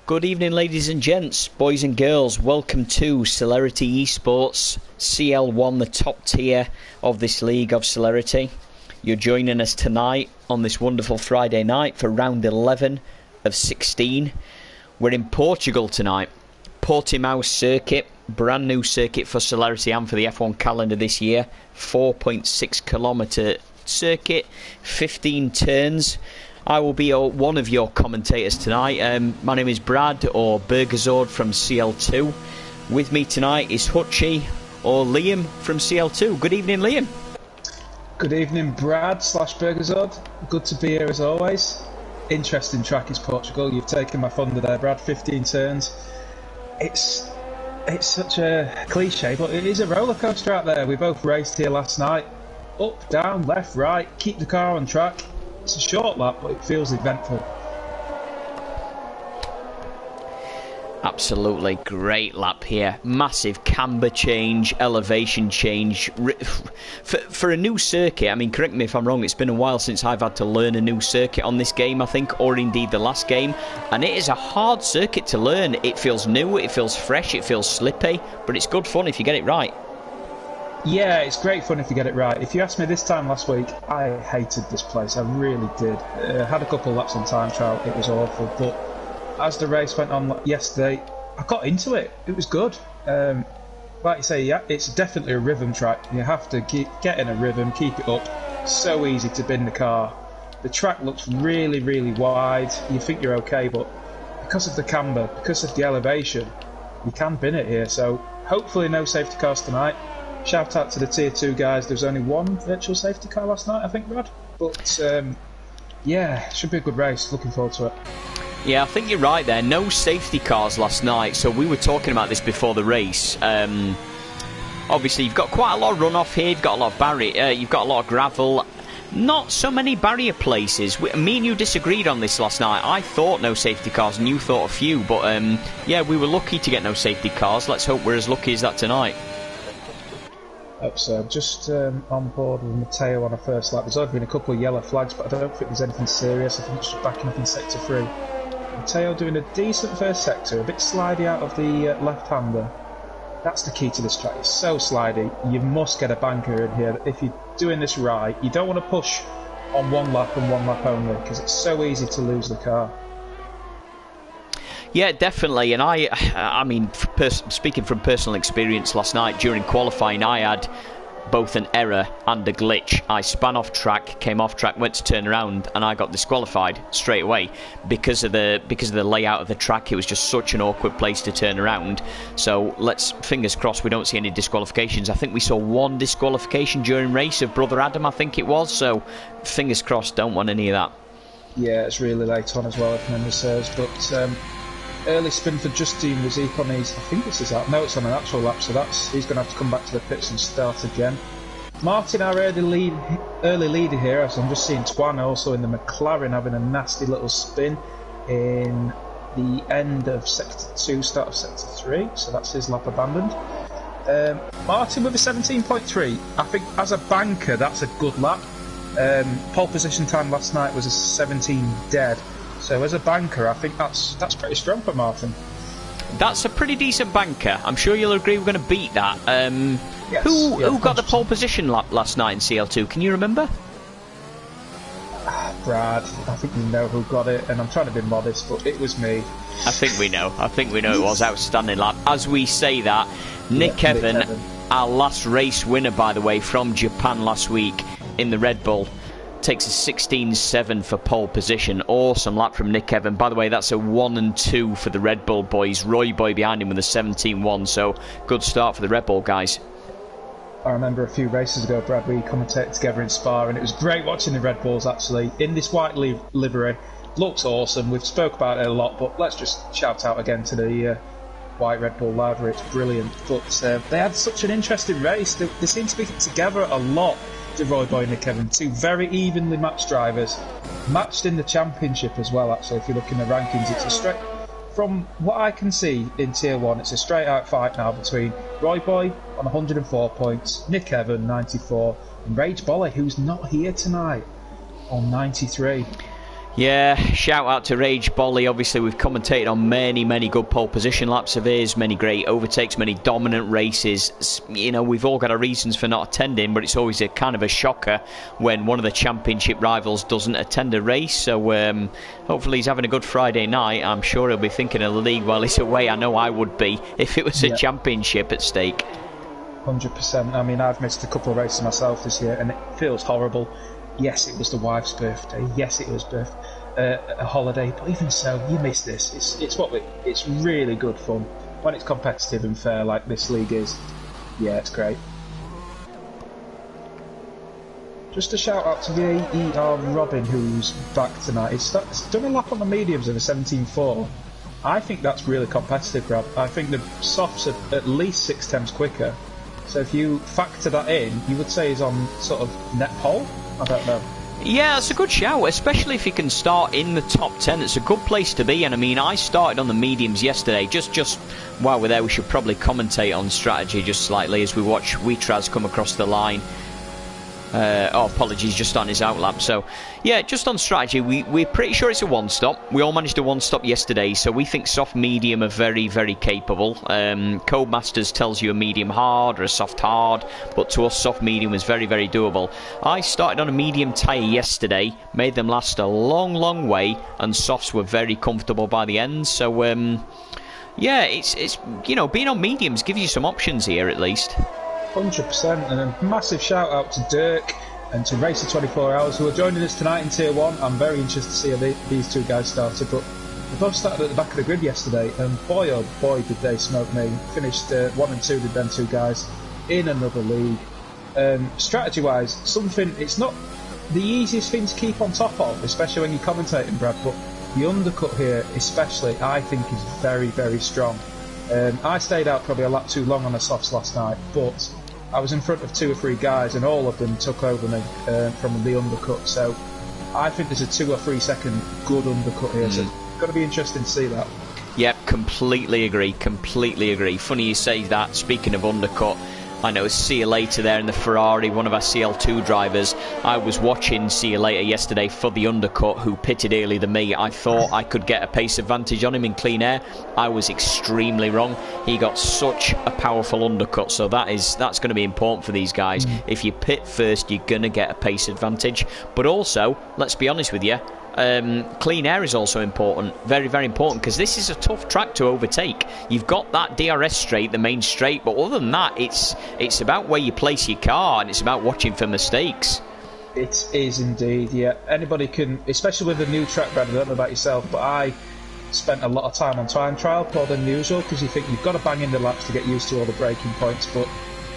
Good evening, ladies and gents, boys and girls. Welcome to Celerity eSports, CL-1, the top tier of this league of Celerity. You're joining us tonight on this wonderful Friday night for round 11 of 16. We're in Portugal tonight. Portimao circuit, brand new circuit for Celerity and for the F1 calendar this year. 4.6 kilometre circuit, 15 turns. I will be one of your commentators tonight. My name is Brad, or Burgerzord from CL2. With me tonight is Hutchie, or Liam from CL2. Good evening, Liam. Good evening, Brad / Burgerzord. Good to be here as always. Interesting track is Portugal. You've taken my thunder there, Brad. 15 turns. It's such a cliche, but it is a roller coaster out there. We both raced here last night. Up, down, left, right. Keep the car on track. It's a short lap, but it feels eventful. Absolutely great lap here. Massive camber change, elevation change. For a new circuit, I mean, correct me if I'm wrong, it's been a while since I've had to learn a new circuit on this game, I think, or indeed the last game. And it is a hard circuit to learn. It feels new, it feels fresh, it feels slippy, but it's good fun if you get it right. Yeah, it's great fun if you get it right. If you asked me this time last week, I hated this place. I really did. Had a couple of laps on time trial. It was awful. But as the race went on yesterday, I got into it. It was good. Like you say, yeah, it's definitely a rhythm track. You have to get in a rhythm, keep it up. So easy to bin the car. The track looks really, really wide. You think you're okay, but because of the camber, because of the elevation, you can bin it here. So hopefully no safety cars tonight. Shout out to the Tier 2 guys. There was only one virtual safety car last night, I think, Brad. But, yeah, should be a good race. Looking forward to it. Yeah, I think you're right there. No safety cars last night. So we were talking about this before the race. Obviously, you've got quite a lot of runoff here. You've got a lot of barrier. You've got a lot of gravel. Not so many barrier places. Me and you disagreed on this last night. I thought no safety cars and you thought a few. But, yeah, we were lucky to get no safety cars. Let's hope we're as lucky as that tonight. So just on board with Matteo on a first lap. There's only been a couple of yellow flags, but I don't think there's anything serious. I think it's just backing up in sector 3. Matteo doing a decent first sector, a bit slidey out of the left-hander. That's the key to this track. It's so slidey. You must get a banker in here. If you're doing this right, you don't want to push on one lap and one lap only, because it's so easy to lose the car. Yeah, definitely, and I mean, speaking from personal experience last night, during qualifying I had both an error and a glitch. I span off track, came off track, went to turn around, and I got disqualified straight away because of the layout of the track. It was just such an awkward place to turn around. So let's fingers crossed we don't see any disqualifications. I think we saw one disqualification during race of Brother Adam, I think it was, so fingers crossed, don't want any of that. Yeah, it's really late on as well, if memory serves, but early spin for Justine Rizik on these. I think this is out. No, it's on an actual lap, so he's going to have to come back to the pits and start again. Martin, our early leader here, as I'm just seeing Twan also in the McLaren having a nasty little spin in the end of sector 2, start of sector 3, so that's his lap abandoned. Martin with a 17.3. I think as a banker, that's a good lap. Pole position time last night was a 17 dead. So as a banker, I think that's pretty strong for Martin. That's a pretty decent banker. I'm sure you'll agree we're going to beat that. Yes, who got the pole position last night in CL2? Can you remember? Brad, I think we know who got it, and I'm trying to be modest, but it was me. I think we know it was outstanding lap. As we say that, Nick Evan, our last race winner, by the way, from Japan last week in the Red Bull, takes a 16.7 for pole position. Awesome lap from Nick Evan. By the way, that's a 1 and 2 for the Red Bull boys. Roy Boy behind him with a 17.1, so good start for the Red Bull guys. I remember a few races ago, Brad, we commentated together in Spa, and it was great watching the Red Bulls actually in this white livery. Looks awesome. We've spoke about it a lot, but let's just shout out again to the white Red Bull livery. It's brilliant. But they had such an interesting race. They seem to be together a lot. Roy Boy and Nick Evan, two very evenly matched drivers, matched in the championship as well. Actually, if you look in the rankings, it's a straight, from what I can see in Tier 1, it's a straight out fight now between Roy Boy on 104 points, Nick Evan 94, and Rage Bolly, who's not here tonight, on 93. Yeah, shout out to Rage Bolly. Obviously, we've commentated on many good pole position laps of his, many great overtakes, many dominant races. You know, we've all got our reasons for not attending, but it's always a kind of a shocker when one of the championship rivals doesn't attend a race. So hopefully he's having a good Friday night. I'm sure he'll be thinking of the league while he's away. I know I would be if it was a championship at stake. 100%. I mean, I've missed a couple of races myself this year, and it feels horrible. Yes, it was the wife's birthday. Yes, it was a holiday. But even so, you miss this. It's really good fun when it's competitive and fair like this league is. Yeah, it's great. Just a shout out to VAER Robin, who's back tonight. He's done a lap on the mediums of a 17.4. I think that's really competitive, Brad. I think the softs are at least 6 tenths quicker. So if you factor that in, you would say he's on sort of net pole? I don't know. Yeah, it's a good shout, especially if you can start in the top 10. It's a good place to be, and I mean, I started on the mediums yesterday. Just while we're there, we should probably commentate on strategy just slightly as we watch Witraz come across the line. Apologies, just on his outlap. So, yeah, just on strategy, we're pretty sure it's a one-stop. We all managed a one-stop yesterday, so we think soft medium are very capable. Codemasters tells you a medium hard or a soft hard, but to us, soft medium is very doable. I started on a medium tyre yesterday, made them last a long way, and softs were very comfortable by the end. So, yeah, it's you know, being on mediums gives you some options here at least. 100%, and a massive shout out to Dirk and to Racer 24 Hours who are joining us tonight in Tier 1. I'm very interested to see how these two guys started, but they both started at the back of the grid yesterday, and boy oh boy did they smoke me. Finished 1 and 2 with them two guys in another league. Strategy wise, it's not the easiest thing to keep on top of, especially when you're commentating, Brad, but the undercut here especially I think is very strong. I stayed out probably a lap too long on the softs last night, but I was in front of 2 or 3 guys and all of them took over me from the undercut, so I think there's a 2 or 3 second good undercut here, so it's going to be interesting to see that. Yep, completely agree. Funny you say that. Speaking of undercut, I know See You Later there in the Ferrari, one of our CL2 drivers. I was watching See You Later yesterday for the undercut, who pitted earlier than me. I thought I could get a pace advantage on him in clean air. I was extremely wrong. He got such a powerful undercut, so that's going to be important for these guys. If you pit first, you're going to get a pace advantage. But also, let's be honest with you, clean air is also important, very important, because this is a tough track to overtake. You've got that DRS straight, the main straight, but other than that, it's about where you place your car, and it's about watching for mistakes. It is indeed, yeah. Anybody can, especially with a new track, Brad, I don't know about yourself, but I spent a lot of time on time trial, more than usual, because you think you've got to bang in the laps to get used to all the braking points, but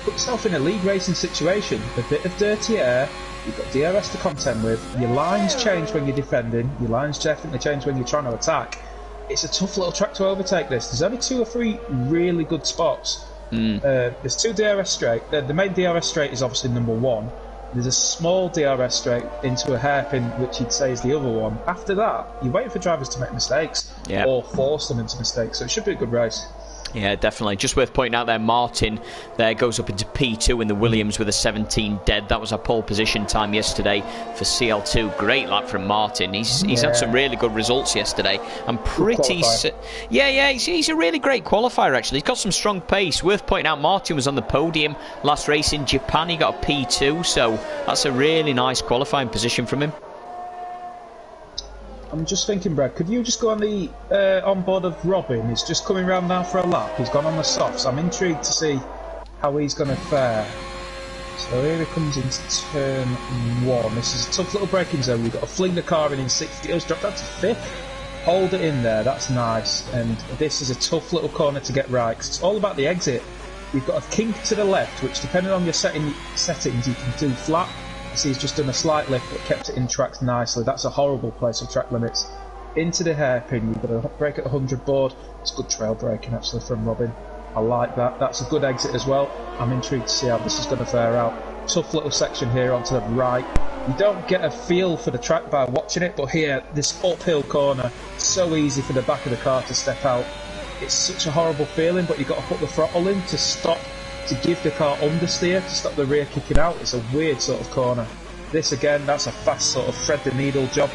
put yourself in a league racing situation, a bit of dirty air, you've got DRS to contend with, your lines change when you're defending, your lines definitely change when you're trying to attack. It's a tough little track to overtake this. There's only 2 or 3 really good spots. There's 2 DRS straight. The main DRS straight is obviously number 1. There's a small DRS straight into a hairpin, which you'd say is the other one. After that, you're waiting for drivers to make mistakes or force them into mistakes, so it should be a good race. Yeah, definitely. Just worth pointing out there, Martin there goes up into P2 in the Williams with a 17 dead. That was our pole position time yesterday for CL2. Great lap from Martin. He's had some really good results yesterday. I'm pretty... he's a really great qualifier, actually. He's got some strong pace. Worth pointing out, Martin was on the podium last race in Japan. He got a P2, so that's a really nice qualifying position from him. I'm just thinking, Brad, could you just go on the onboard of Robin? He's just coming round now for a lap. He's gone on the softs. I'm intrigued to see how he's going to fare. So here he comes into turn 1. This is a tough little braking zone. You've got to fling the car in 60. He's dropped that to 5th. Hold it in there. That's nice. And this is a tough little corner to get right, 'cause it's all about the exit. You've got a kink to the left, which depending on your settings, you can do flat. See, he's just done a slight lift but kept it in tracks nicely. That's a horrible place of track limits. Into the hairpin, you've got to brake at 100 board. It's good trail braking actually from Robin. I like that. That's a good exit as well. I'm intrigued to see how this is going to fare out. Tough little section here onto the right. You don't get a feel for the track by watching it, but here, this uphill corner, so easy for the back of the car to step out. It's such a horrible feeling, but you've got to put the throttle in to stop, to give the car understeer, to stop the rear kicking out. It's a weird sort of corner. This again, that's a fast sort of thread the needle job.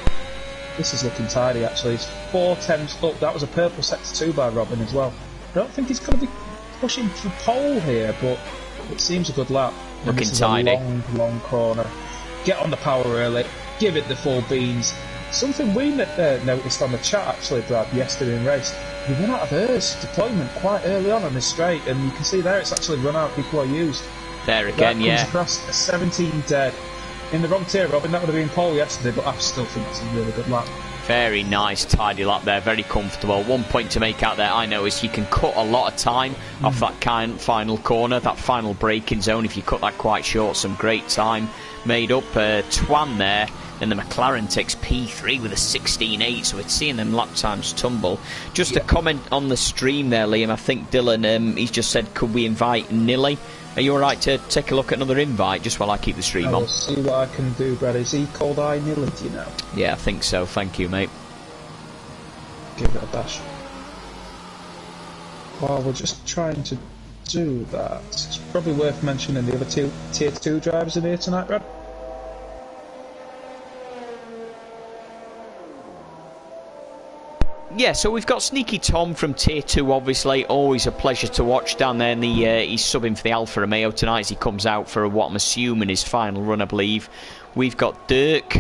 This is looking tidy, actually. It's 4 tenths up. That was a purple sector 2 by Robin as well. I don't think he's going to be pushing for pole here, but it seems a good lap. Looking this is tidy. A long corner. Get on the power early. Give it the full beans. Something we noticed on the chat, actually, Brad, yesterday in race. We run out of ERS deployment quite early on this straight, and you can see there it's actually run out before used. There again, that comes across a 17 dead. In the wrong tier, Robin, that would have been pole yesterday, but I still think it's a really good lap. Very nice, tidy lap there, very comfortable. 1 point to make out there, I know, is you can cut a lot of time off that final corner, that final braking zone. If you cut that quite short, some great time made up. Twan there, and the McLaren takes P3 with a 16.8, so it's seeing them lap times tumble. Just a comment on the stream there, Liam. I think Dylan, he's just said, could we invite Nilly? Are you alright to take a look at another invite, just while I keep the stream on? I'll see what I can do, Brad. Is he called Nilly, do you know? Yeah, I think so. Thank you, mate. Give it a bash. While we're just trying to do that, it's probably worth mentioning the other two Tier 2 drivers in here tonight, Brad. Yeah, so we've got Sneaky Tom from Tier 2, obviously. Always a pleasure to watch down there. He's subbing for the Alfa Romeo tonight as he comes out for what I'm assuming his final run, I believe. We've got Dirk,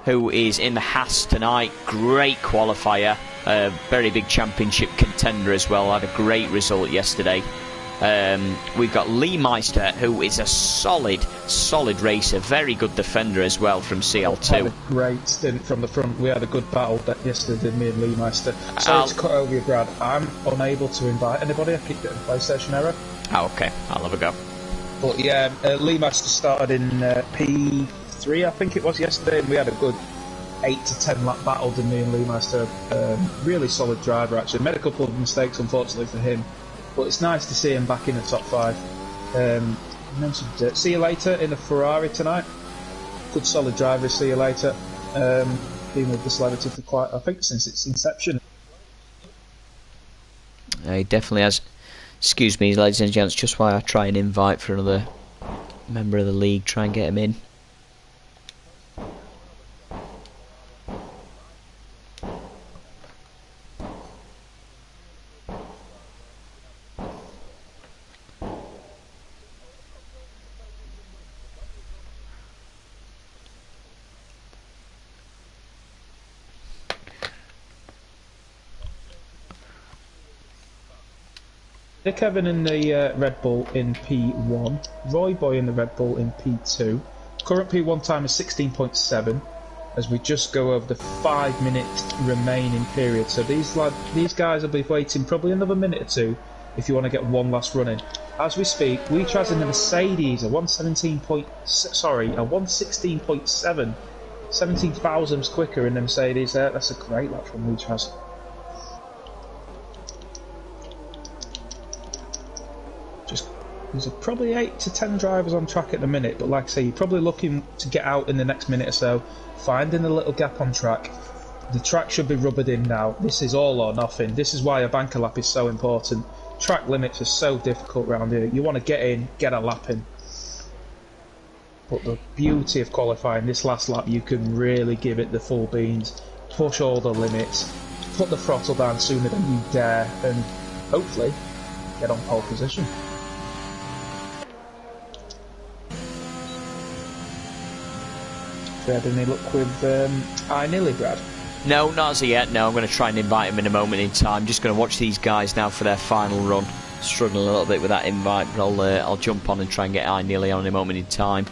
who is in the Haas tonight. Great qualifier. Very big championship contender as well. Had a great result yesterday. We've got Lee Meister, who is a solid racer, very good defender as well from CL2. Had a great stint from the front. We had a good battle yesterday, me and Lee Meister. Sorry to cut over you, Brad. I'm unable to invite anybody. I keep getting a PlayStation error. Oh, okay. I'll have a go. But yeah, Lee Meister started in P3, I think it was, yesterday, and we had a good 8 to 10 lap battle, did me and Lee Meister. Really solid driver, actually. Made a couple of mistakes, unfortunately, for him. But it's nice to see him back in the top 5. See you later in a Ferrari tonight. Good solid driver, see you later. Been with the Celerity for quite, I think, since its inception. He definitely has. Excuse me, ladies and gents, just while I try and invite for another member of the league, try and get him in. Nick Evan in the Red Bull in P1, Roy Boy in the Red Bull in P2. Current P1 time is 16.7 as we just go over the 5-minute remaining period. So these guys will be waiting probably another minute or two if you want to get one last run in. As we speak, Weechaz in the Mercedes, a 116.7, 17 thousandths quicker in the Mercedes. That's a great lap from Weechaz. There's probably 8 to 10 drivers on track at the minute, but like I say, you're probably looking to get out in the next minute or so, finding a little gap on track. The track should be rubbered in now. This is all or nothing. This is why a banker lap is so important. Track limits are so difficult around here. You want to get in, get a lap in. But the beauty of qualifying, this last lap, you can really give it the full beans, push all the limits, put the throttle down sooner than you dare, and hopefully get on pole position. Had any luck with Nilly, Brad? No, not as of yet. No, I'm going to try and invite him in a moment in time. Just going to watch these guys now for their final run. Struggling a little bit with that invite, but I'll jump on and try and get Nilly on in a moment in time.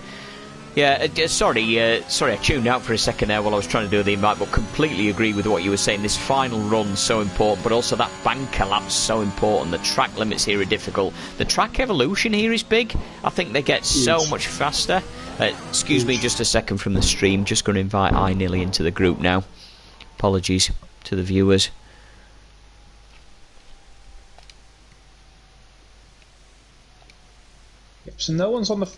Yeah, sorry, I tuned out for a second there while I was trying to do the invite, but completely agree with what you were saying. This final run's so important, but also that banker lap's so important. The track limits here are difficult. The track evolution here is big. I think they get so much faster. Excuse me just a second from the stream. Just going to invite Nilly into the group now. Apologies to the viewers. Yep, so no one's on the...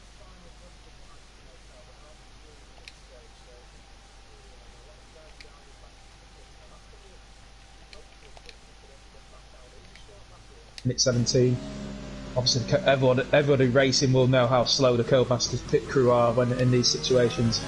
Minute 17. Obviously, everybody racing will know how slow the Codemasters pit crew are when in these situations.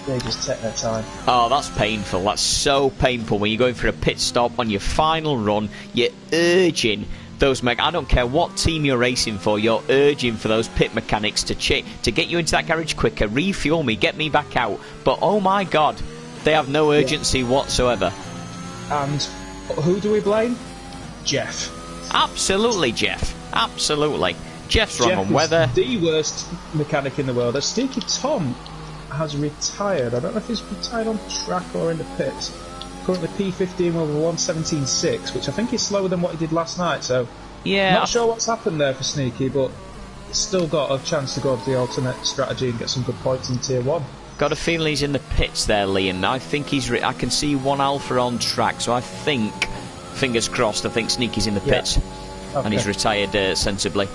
They just take their time. Oh, that's painful. That's so painful when you're going for a pit stop on your final run. You're urging those I don't care what team you're racing for. You're urging for those pit mechanics to get you into that garage quicker, refuel me, get me back out. But oh my God, they have no urgency whatsoever. And who do we blame? Jeff. Absolutely, Jeff. Absolutely. Jeff's wrong on weather. The worst mechanic in the world. Sneaky Tom has retired. I don't know if he's retired on track or in the pits. Currently P15 over 117.6, which I think is slower than what he did last night. So, yeah, not sure what's happened there for Sneaky, but he's still got a chance to go to the alternate strategy and get some good points in Tier 1. Got a feeling he's in the pits there, Liam. I think I can see one Alpha on track, so I think, fingers crossed, I think Sneaky's in the pits. Okay. And he's retired sensibly.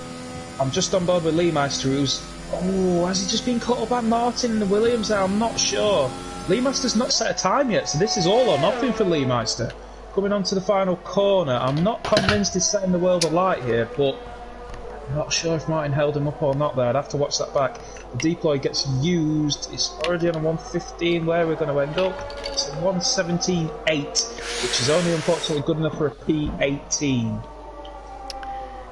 I'm just on board with Lee Meister, who's... Oh, has he just been caught up by Martin and the Williams there? I'm not sure. Lee Meister's not set a time yet, so this is all or nothing for Lee Meister. Coming on to the final corner, I'm not convinced he's setting the world alight here, but I'm not sure if Martin held him up or not there. I'd have to watch that back. The deploy gets used. It's already on a 115 where we're going to end up. It's a 117.8, which is only unfortunately good enough for a P18.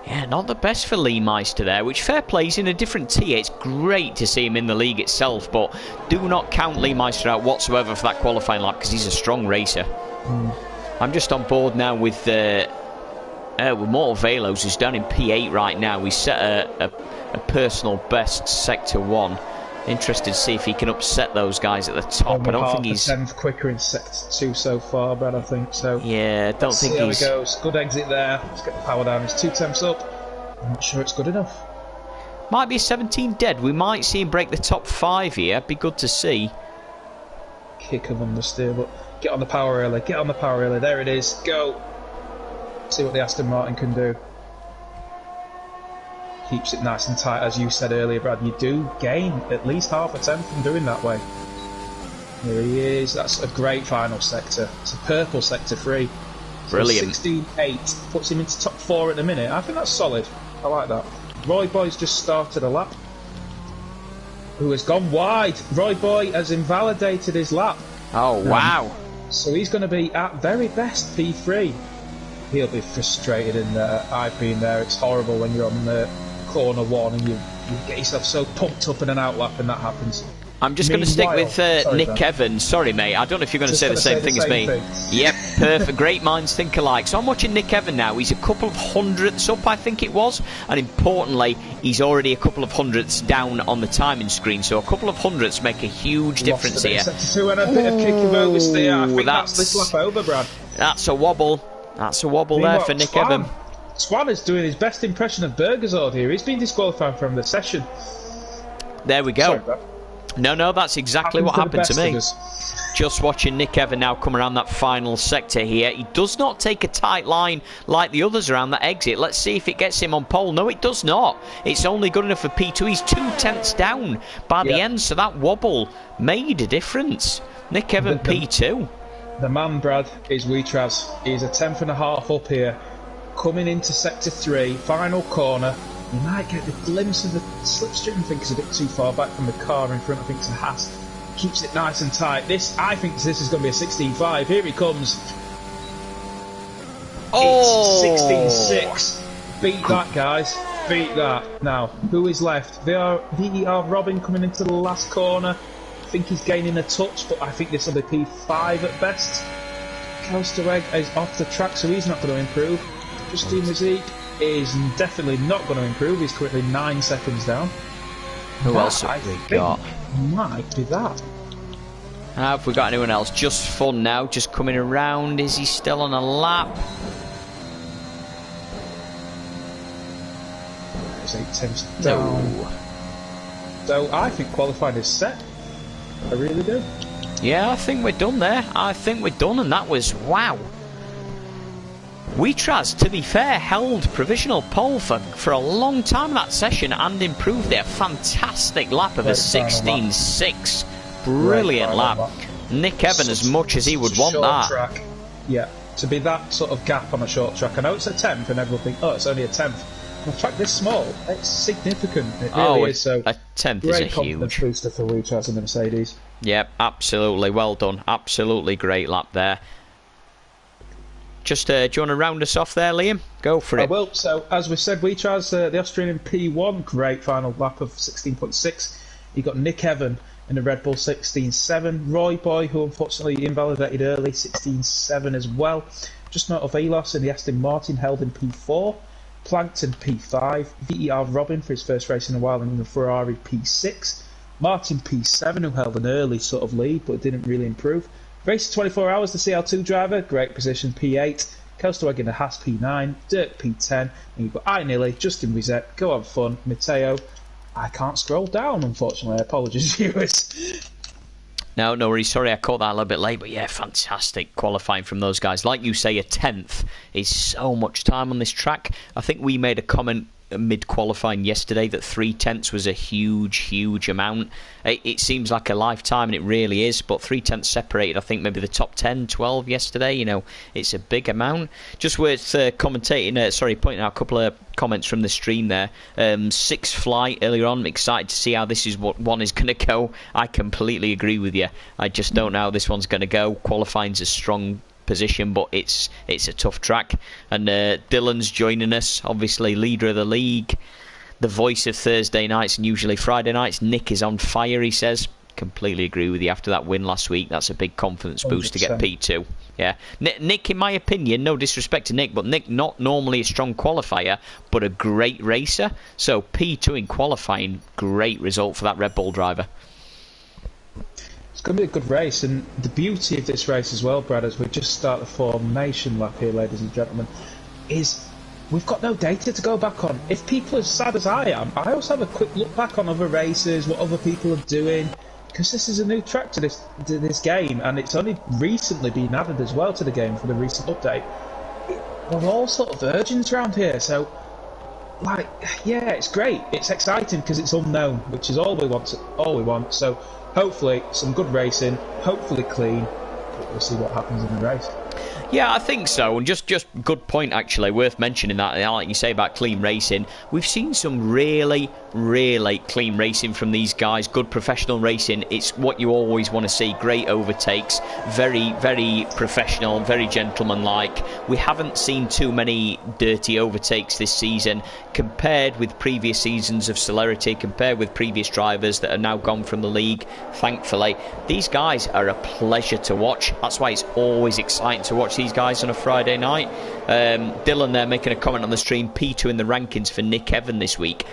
Yeah, not the best for Lee Meister there, which fair play, he's in a different tier. It's great to see him in the league itself, but do not count Lee Meister out whatsoever for that qualifying lap because he's a strong racer. I'm just on board now with Mortal Velos, who's down in P8 right now. We set a personal best Sector 1. Interested to see if he can upset those guys at the top. I don't think he's 10th quicker in Sector 2 so far, Brad, I think so. Yeah, don't think he's... There he goes. Good exit there. Let's get the power down. He's 2 tenths up. I'm not sure it's good enough. Might be a 17 dead. We might see him break the top 5 here. Be good to see. Kick of understeer, but get on the power early. Get on the power early. There it is. Go. See what the Aston Martin can do. Keeps it nice and tight, as you said earlier, Brad. You do gain at least half a tenth from doing that way. Here he is. That's a great final sector. It's a purple sector 3. Brilliant. So 16.8 puts him into top 4 at the minute. I think that's solid. I like that. Roy Boy's just started a lap. Who has gone wide. Roy Boy has invalidated his lap. Oh, wow. So he's going to be at very best P3. He'll be frustrated in there. I've been there. It's horrible when you're on the corner 1 and you get yourself so pumped up in an outlap and that happens. I'm just going to stick with Nick Evans. Sorry, mate. I don't know if you're going to say the same thing as me. Yep, perfect. Great minds think alike. So I'm watching Nick Evans now. He's a couple of hundredths up, I think it was. And importantly, he's already a couple of hundredths down on the timing screen. So a couple of hundredths make a huge difference here. Sector 2 and a bit of kicking oversteer. I think that's this lap over, Brad. That's a wobble. That's a wobble there for Nick Evans. Swan is doing his best impression of Burgersord here. He's been disqualified from the session. There we go. Sorry, no, that's exactly what happened to me. Just watching Nick Evans now come around that final sector here. He does not take a tight line like the others around that exit. Let's see if it gets him on pole. No, it does not. It's only good enough for P2. He's 2 tenths down by the end, so that wobble made a difference. Nick Evans, P2. The man, Brad, is Weetraz. He's a 10th and a half up here. Coming into Sector 3, final corner. You might get the glimpse of the slipstream. I think it's a bit too far back from the car in front. I think it's a Haas. Keeps it nice and tight. I think this is going to be a 16.5. Here he comes. Oh! It's 16.6. Beat that, guys. Beat that. Now, who is left? VER Robin coming into the last corner. I think he's gaining a touch, but I think this will be P5 at best. Coasterweg is off the track, so he's not going to improve. Justine Mazik is definitely not going to improve. He's currently 9 seconds down. Who else have we got? Might be that. Have we got anyone else? Just Fun now, just coming around. Is he still on a lap? There's 8 tenths down. No. So I think qualifying is set. I really do. Yeah, I think we're done there. I think we're done, and that was wow. Weetraz, to be fair, held provisional pole for a long time in that session and improved it. A fantastic lap of a 16.6. Brilliant lap. Nick Evans, as much as he would want that. Track. Yeah, to be that sort of gap on a short track. I know it's a 10th and everyone think, oh, it's only a 10th. On a track this small, it's significant. It really is. So a 10th is a huge booster for Weetraz and the Mercedes. Yeah, absolutely. Well done. Absolutely great lap there. Just, do you want to round us off there, Liam? Go for it. I will. So, as we said, we chose the Australian P1. Great final lap of 16.6. You got Nick Evan in the Red Bull 16.7. Roy Boy, who unfortunately invalidated early, 16.7 as well. Just not of Velos in the Aston Martin, held in P4. Plankton P5. VER Robin for his first race in a while in the Ferrari P6. Martin P7, who held an early sort of lead but didn't really improve. Race 24 hours, the CL-2 driver, great position, P8. Coastweg in the Haas P9, Dirk P10, and you've got I-Nilly, Justin Wizet, Go On Fun, Matteo. I can't scroll down, unfortunately. Apologies, viewers. No worries. Sorry, I caught that a little bit late, but yeah, fantastic qualifying from those guys. Like you say, a 10th is so much time on this track. I think we made a comment mid-qualifying yesterday that 3/10 was a huge amount. It seems like a lifetime, and it really is, but 3/10 separated, I think, maybe the top 10, 12 yesterday. You know, it's a big amount. Just worth pointing out a couple of comments from the stream there. Sixth flight earlier on. I'm excited to see how this is what one is going to go. I completely agree with you. I just don't know how this one's going to go. Qualifying's a strong position, but it's a tough track. And Dylan's joining us, obviously leader of the league, the voice of Thursday nights and usually Friday nights. Nick is on fire, he says. Completely agree with you. After that win last week, that's a big confidence boost 100%. To get P2. Yeah, Nick, in my opinion, no disrespect to Nick, but Nick not normally a strong qualifier, but a great racer. So P2 in qualifying, great result for that Red Bull driver. It's going to be a good race, and the beauty of this race as well, Brad, as we just start the formation lap here, ladies and gentlemen, is we've got no data to go back on. If people are as sad as I am, I also have a quick look back on other races, what other people are doing, because this is a new track to this game, and it's only recently been added as well to the game for the recent update. We're all sort of virgins around here, so like, yeah, it's great, it's exciting because it's unknown, which is all we want. So hopefully some good racing, hopefully clean, but we'll see what happens in the race. Yeah, I think so, and just good point actually, worth mentioning that, like you say about clean racing. We've seen some really clean racing from these guys, good professional racing. It's what you always want to see, great overtakes, very professional, very gentlemanlike. We haven't seen too many dirty overtakes this season, compared with previous seasons of Celerity, compared with previous drivers that are now gone from the league, thankfully. These guys are a pleasure to watch, that's why it's always exciting to watch these guys on a Friday night. Dylan there making a comment on the stream, P2 in the rankings for Nick Evan this week.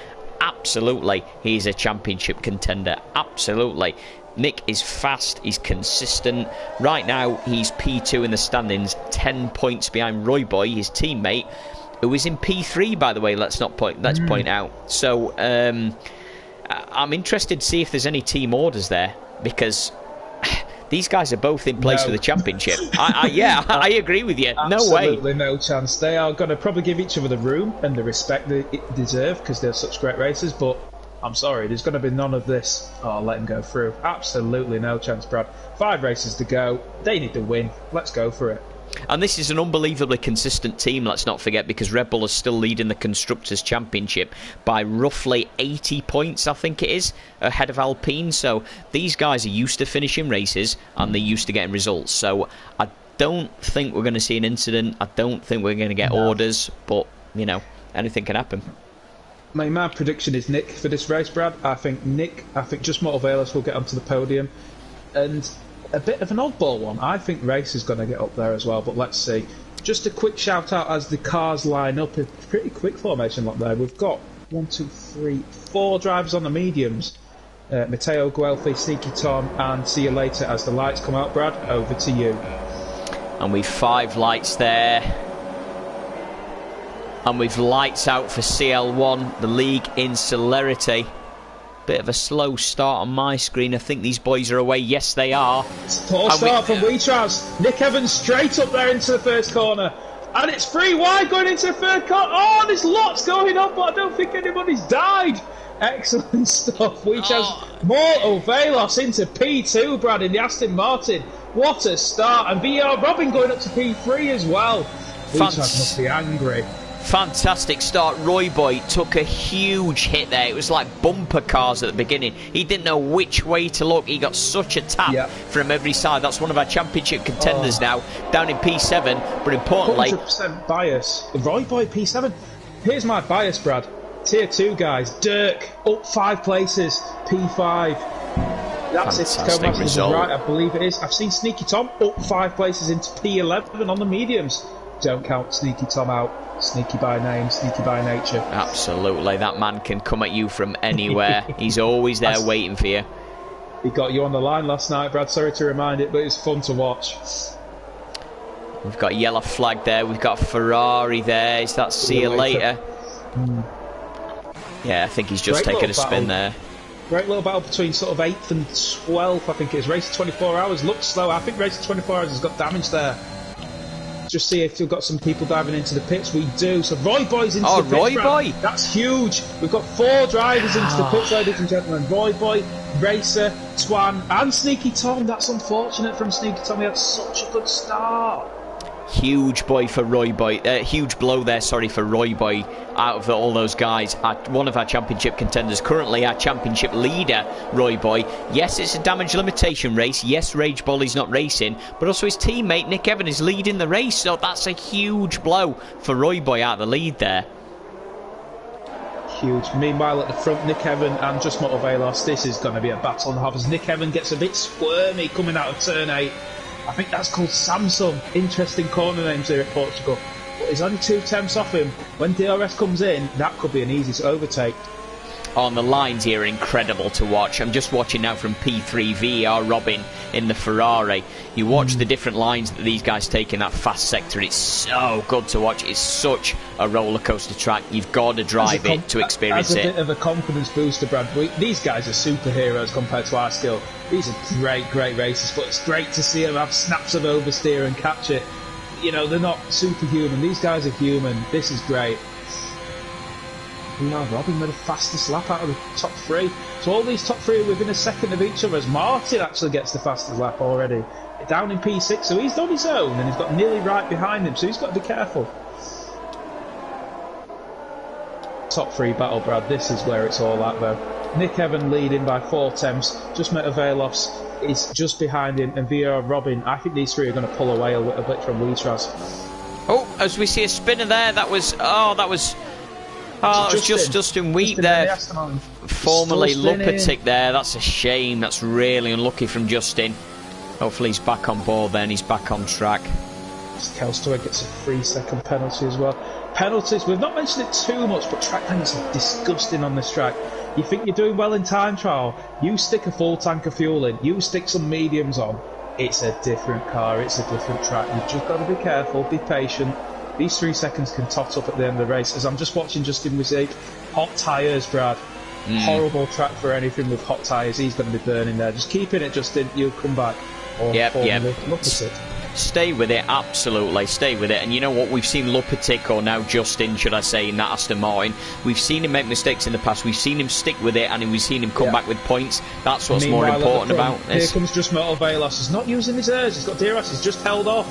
Absolutely, he's a championship contender, absolutely. Nick is fast, he's consistent. Right now he's P2 in the standings, 10 points behind Roy Boy, his teammate, who is in P3, by the way. Let's point out. So I'm interested to see if there's any team orders there, because these guys are both in place for the championship. I agree with you. No way. Absolutely no chance. They are going to probably give each other the room and the respect they deserve because they're such great racers, but I'm sorry, there's going to be none of this. Oh, let them go through. Absolutely no chance, Brad. 5 races to go. They need to win. Let's go for it. And this is an unbelievably consistent team, let's not forget, because Red Bull is still leading the Constructors' Championship by roughly 80 points, I think it is, ahead of Alpine. So these guys are used to finishing races, and they're used to getting results. So I don't think we're going to see an incident. I don't think we're going to get orders, but, you know, anything can happen. My prediction is Nick for this race, Brad. I think just Motovelis will get onto the podium. And a bit of an oddball one. I think Race is going to get up there as well, but let's see. Just a quick shout out as the cars line up. A pretty quick formation up there. We've got 4 drivers on the mediums. Matteo, Guelphi, Sneaky Tom, and see you later as the lights come out. Brad, over to you. And we've 5 lights there. And we've lights out for CL-1, the league in Celerity. Bit of a slow start on my screen. I think these boys are away. Yes, they are. Poor start from Weetras. Nick Evans straight up there into the first corner. And it's free wide going into the third corner. Oh, there's lots going on, but I don't think anybody's died. Excellent stuff. Weetras Mortal Velos into P2, Brad, in the Aston Martin. What a start. And VR Robin going up to P3 as well. Weetras must be angry. Fantastic start. Roy Boy took a huge hit there. It was like bumper cars at the beginning. He didn't know which way to look. He got such a tap from every side. That's one of our championship contenders now, down in P7. But importantly, 100% bias. Roy Boy P7. Here's my bias, Brad. Tier 2 guys. Dirk up 5 places. P5. That's fantastic it. Result. Right, I believe it is. I've seen Sneaky Tom up 5 places into P11 on the mediums. Don't count Sneaky Tom out. Sneaky by name, sneaky by nature. Absolutely, that man can come at you from anywhere. He's always there waiting for you. He got you on the line last night, Brad. Sorry to remind it, but it was fun to watch. We've got a yellow flag there. We've got a Ferrari there. Is that see you later? Yeah, I think he's just taken a spin there. Great little battle between sort of 8th and 12th, I think it is. Race 24 hours looks slow. I think race 24 hours has got damage there. Just see if we've got some people diving into the pits. We do. So Roy Boy's into the pits. Roy Boy! That's huge. We've got 4 drivers into the pits, ladies and gentlemen. Roy Boy, Racer, Twan, and Sneaky Tom. That's unfortunate from Sneaky Tom. He had such a good start. Huge boy for Roy Boy. Huge blow there, sorry, for Roy Boy out of all those guys. One of our championship contenders, currently our championship leader, Roy Boy. Yes, it's a damage limitation race. Yes, Rage Bolly's not racing, but also his teammate Nick Evan is leading the race, so that's a huge blow for Roy Boy out of the lead there. Huge. Meanwhile, at the front, Nick Evan and Just Motor Velos. This is going to be a battle on the as Nick Evan gets a bit squirmy coming out of turn 8. I think that's called Samsung. Interesting corner names here at Portugal. But there's only 2 temps off him. When DRS comes in, that could be an easy overtake. On the lines here are incredible to watch. I'm just watching now from P3 VER Robin in the Ferrari. You watch the different lines that these guys take in that fast sector. It's so good to watch. It's such a roller coaster track. You've got to drive it to experience it. As a bit of a confidence booster, Brad. These guys are superheroes compared to our skill. These are great racers, but it's great to see them have snaps of oversteer and catch it. You know, they're not superhuman. These guys are human. This is great. We are Robin with the fastest lap out of the top 3. So all these top 3 are within a second of each other, as Martin actually gets the fastest lap already. Down in P6, so he's done his own, and he's got nearly right behind him, so he's got to be careful. Top 3 battle, Brad. This is where it's all at, though. Nick Evan leading by 4 temps. Just Meta Velos is just behind him, and VR Robin. I think these 3 are going to pull away a little bit from Weetras. Oh, as we see a spinner there, that was just Justin Wheat there, formerly Lupatic there. That's a shame. That's really unlucky from Justin. Hopefully he's back on board then. He's back on track. Kelstower gets a 3-second penalty as well. Penalties, we've not mentioned it too much, but track limits are disgusting on this track. You think you're doing well in time trial, you stick a full tank of fuel in, you stick some mediums on, it's a different car, it's a different track. You've just got to be careful, be patient. These 3 seconds can tot up at the end of the race. As I'm just watching Justin Wizik, hot tyres, Brad. Horrible track for anything with hot tyres. He's going to be burning there. Just keep in it, Justin. You'll come back. Yep. Look at it. Stay with it, absolutely. Stay with it. And you know what? We've seen Lupatic, or now Justin, should I say, in that Aston Martin. We've seen him make mistakes in the past. We've seen him stick with it, and we've seen him come back with points. That's what's more important about this. Here comes Just Motor Velos. He's not using his airs. He's got DRS. He's just held off,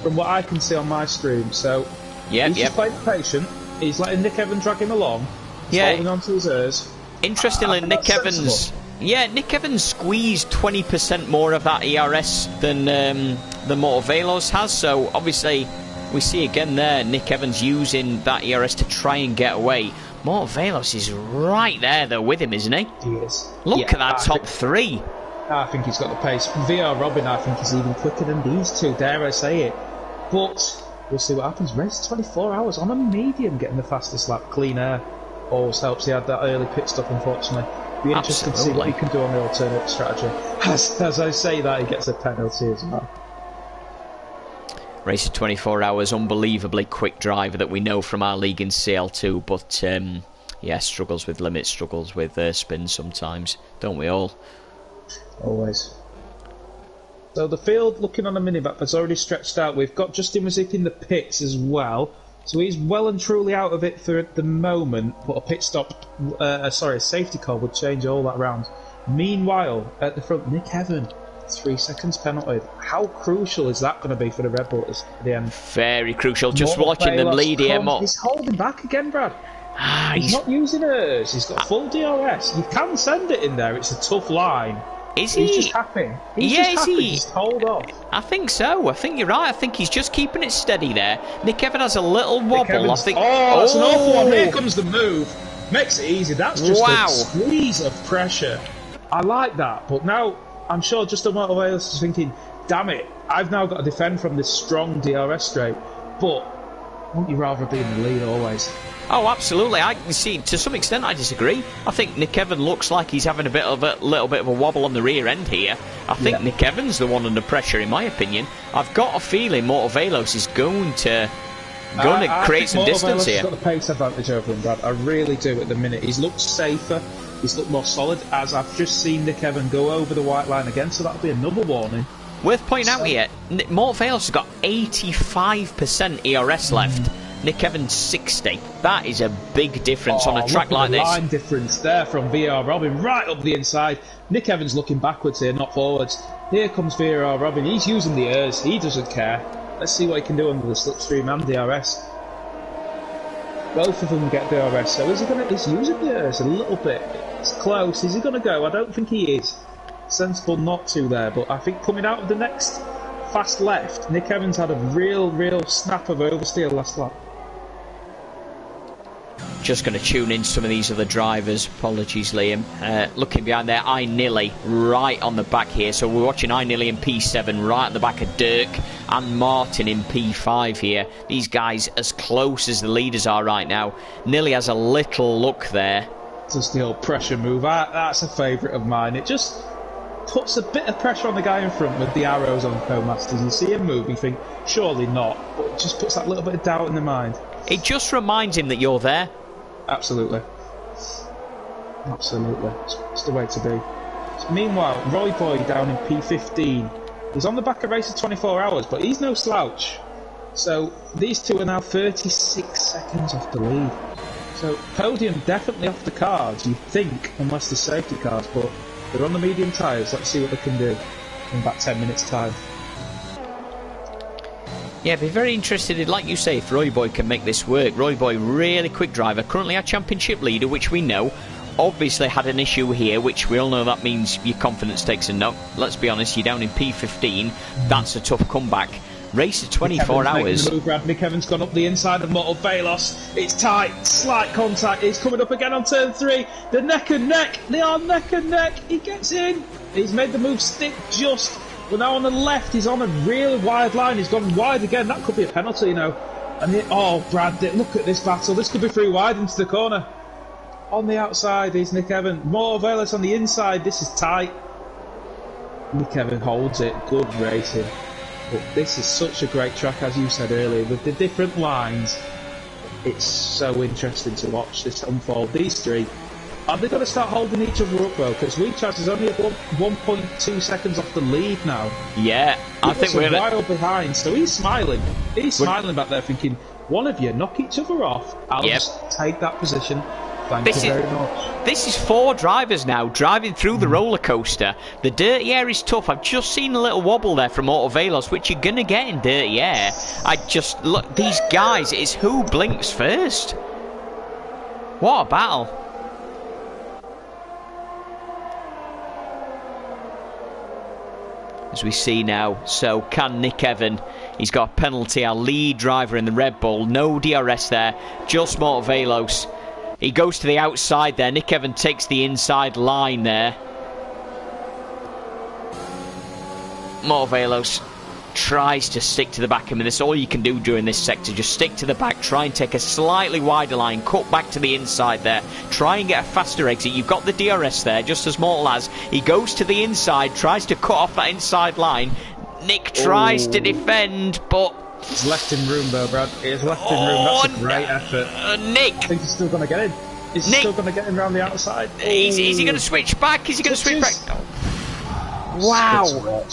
from what I can see on my screen. So he's just playing patient. He's letting Nick Evans drag him along. He's holding on to his airs. Interestingly, Nick Evans squeezed 20% more of that ERS than Motor Velos has. So obviously we see again there Nick Evans using that ERS to try and get away. Motor Velos is right there though with him, isn't he? He is. Look at that top 3. I think he's got the pace. VR Robin, I think, is even quicker than these 2, dare I say it. But we'll see what happens. Race 24 hours on a medium, getting the fastest lap. Clean air always helps. He had that early pit stop, unfortunately. Be interesting to see what he can do on the alternate strategy. As I say that, he gets a penalty as well. Race of 24 hours, unbelievably quick driver that we know from our league in CL2, but struggles with limits, struggles with spins sometimes, don't we all? Always. So the field, looking on the minimap, has already stretched out. We've got Justin Wizik in the pits as well. So he's well and truly out of it for the moment, but a pit stop, a safety car would change all that round. Meanwhile, at the front, Nick Evan, 3 seconds penalty. How crucial is that going to be for the Red Bulls at the end? Very crucial. Just watching them lead here. He's holding back again, Brad. He's He's not using hers. He's got full DRS. You can send it in there. It's a tough line. Is he? He's just happy. Just hold off. I think so. I think you're right. I think he's just keeping it steady there. Nick Evan has a little wobble. I think. Oh, that's an awful one. Here comes the move. Makes it easy. That's just a squeeze of pressure. I like that. But now, I'm sure just a lot of us is thinking, damn it, I've now got to defend from this strong DRS straight. But wouldn't you rather be in the lead always? Oh, absolutely. I see. To some extent, I disagree. I think Nick Evan looks like he's having a little bit of a wobble on the rear end here. I think Nick Evan's the one under pressure, in my opinion. I've got a feeling Mortavelos is going to create some distance here. He's got the pace advantage over him, Brad. I really do at the minute. He's looked safer. He's looked more solid. As I've just seen Nick Evan go over the white line again, so that'll be another warning. Worth pointing out here, Mortavelos has got 85% ERS left. Nick Evans 60. That is a big difference on a track like this. Line difference there from VR Robin right up the inside. Nick Evans looking backwards here, not forwards. Here comes VR Robin. He's using the ERS. He doesn't care. Let's see what he can do under the slipstream and DRS. Both of them get DRS. So he's using the ERS a little bit. It's close. Is he going to go? I don't think he is. Sensible not to there. But I think coming out of the next fast left, Nick Evans had a real snap of oversteer last lap. Just going to tune in some of these other drivers. Apologies, Liam. Looking behind there, iNilly right on the back here. So we're watching iNilly in P7 right at the back of Dirk and Martin in P5 here. These guys as close as the leaders are right now. Nilly has a little look there. Just the old pressure move. That's a favourite of mine. It just puts a bit of pressure on the guy in front with the arrows on Co-Masters. You see him move, you think, surely not. But it just puts that little bit of doubt in the mind. It just reminds him that you're there. Absolutely. It's the way to be. So meanwhile, Roy Boy down in P15. He's on the back of race of 24 hours, but he's no slouch. So these two are now 36 seconds off the lead. So podium definitely off the cards, you think, unless there's safety cars, but they're on the medium tyres. Let's see what they can do in about 10 minutes' time. Yeah, be very interested, like you say, if Roy Boy can make this work. Roy Boy, really quick driver, currently our championship leader, which we know. Obviously had an issue here, which we all know that means your confidence takes a knock. Let's be honest, you're down in P15. That's a tough comeback. Race of 24 hours. Nick Evans gone up the inside of Mortavelos. It's tight, slight contact. He's coming up again on turn 3. They're neck and neck. They are neck and neck. He gets in. He's made the move stick just. But now on the left, he's on a real wide line. He's gone wide again. That could be a penalty, you know. And Brad, look at this battle. This could be through wide into the corner. On the outside is Nick Evans. Mortavelos on the inside. This is tight. Nick Evans holds it. Good racing. But this is such a great track, as you said earlier, with the different lines. It's so interesting to watch this unfold. These three, are they going to start holding each other up though? Because Chaz is only at 1.2 seconds off the lead now. Yeah, I think we're a while behind. So he's smiling. He's smiling back there, thinking, "One of you knock each other off. I'll just take that position. Thank you very much." This is 4 drivers now driving through the roller coaster. The dirty air is tough. I've just seen a little wobble there from Mortavelos, which you're going to get in dirty air. Look, these guys, it's who blinks first. What a battle. As we see now, so can Nick Evan. He's got a penalty, our lead driver in the Red Bull. No DRS there, just Mortavelos. He goes to the outside there. Nick Evan takes the inside line there. Mortavelos tries to stick to the back. I mean, that's all you can do during this sector. Just stick to the back. Try and take a slightly wider line. Cut back to the inside there. Try and get a faster exit. You've got the DRS there, just as Mortal has. He goes to the inside, tries to cut off that inside line. Nick tries to defend, but... He's left him room though, Brad. He's left him room. That's a great effort. Nick! I think he's still going to get in. Is he still going to get in around the outside? Is he going to switch back? Is he going to switch back? Oh. Wow!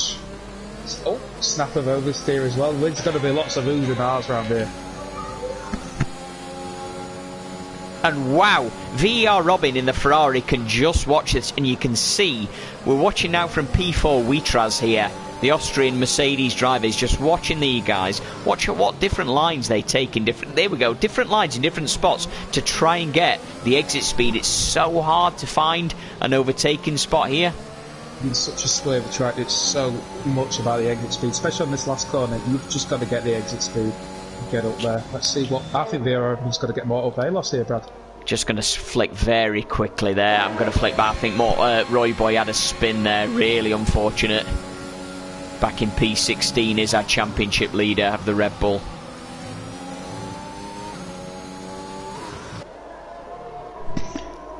Snap of oversteer as well. There's going to be lots of oohs and ahs around here. And wow, VER Robin in the Ferrari can just watch this, and you can see we're watching now from P4 Witras here. The Austrian Mercedes drivers just watching the guys. Watch what different lines they take in different. There we go, different lines in different spots to try and get the exit speed. It's so hard to find an overtaking spot here. It's such a swervy track. It's so much about the exit speed, especially on this last corner. You've just got to get the exit speed and get up there. Let's see what I think. VR's got to get more Velos here, Brad. Just going to flick very quickly there. I'm going to flick back. I think more. Roy Boy had a spin there. Really unfortunate. Back in P16 is our championship leader of the Red Bull.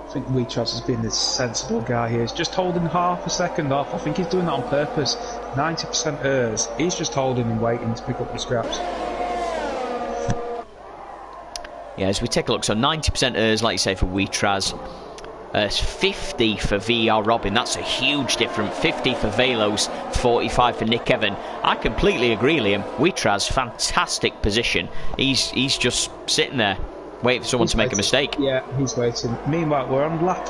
I think Wheatras has been this sensible guy here. He's just holding half a second off. I think he's doing that on purpose. 90% errs. He's just holding and waiting to pick up the scraps. Yeah, as we take a look, so 90% errs, like you say, for Wheatras. 50 for VER Robin, that's a huge difference. 50 for Velos, 45 for Nick Evan. I completely agree, Liam. Wheatras, fantastic position. He's just sitting there, waiting for someone to make a mistake. Yeah, he's waiting. Meanwhile, we're on lap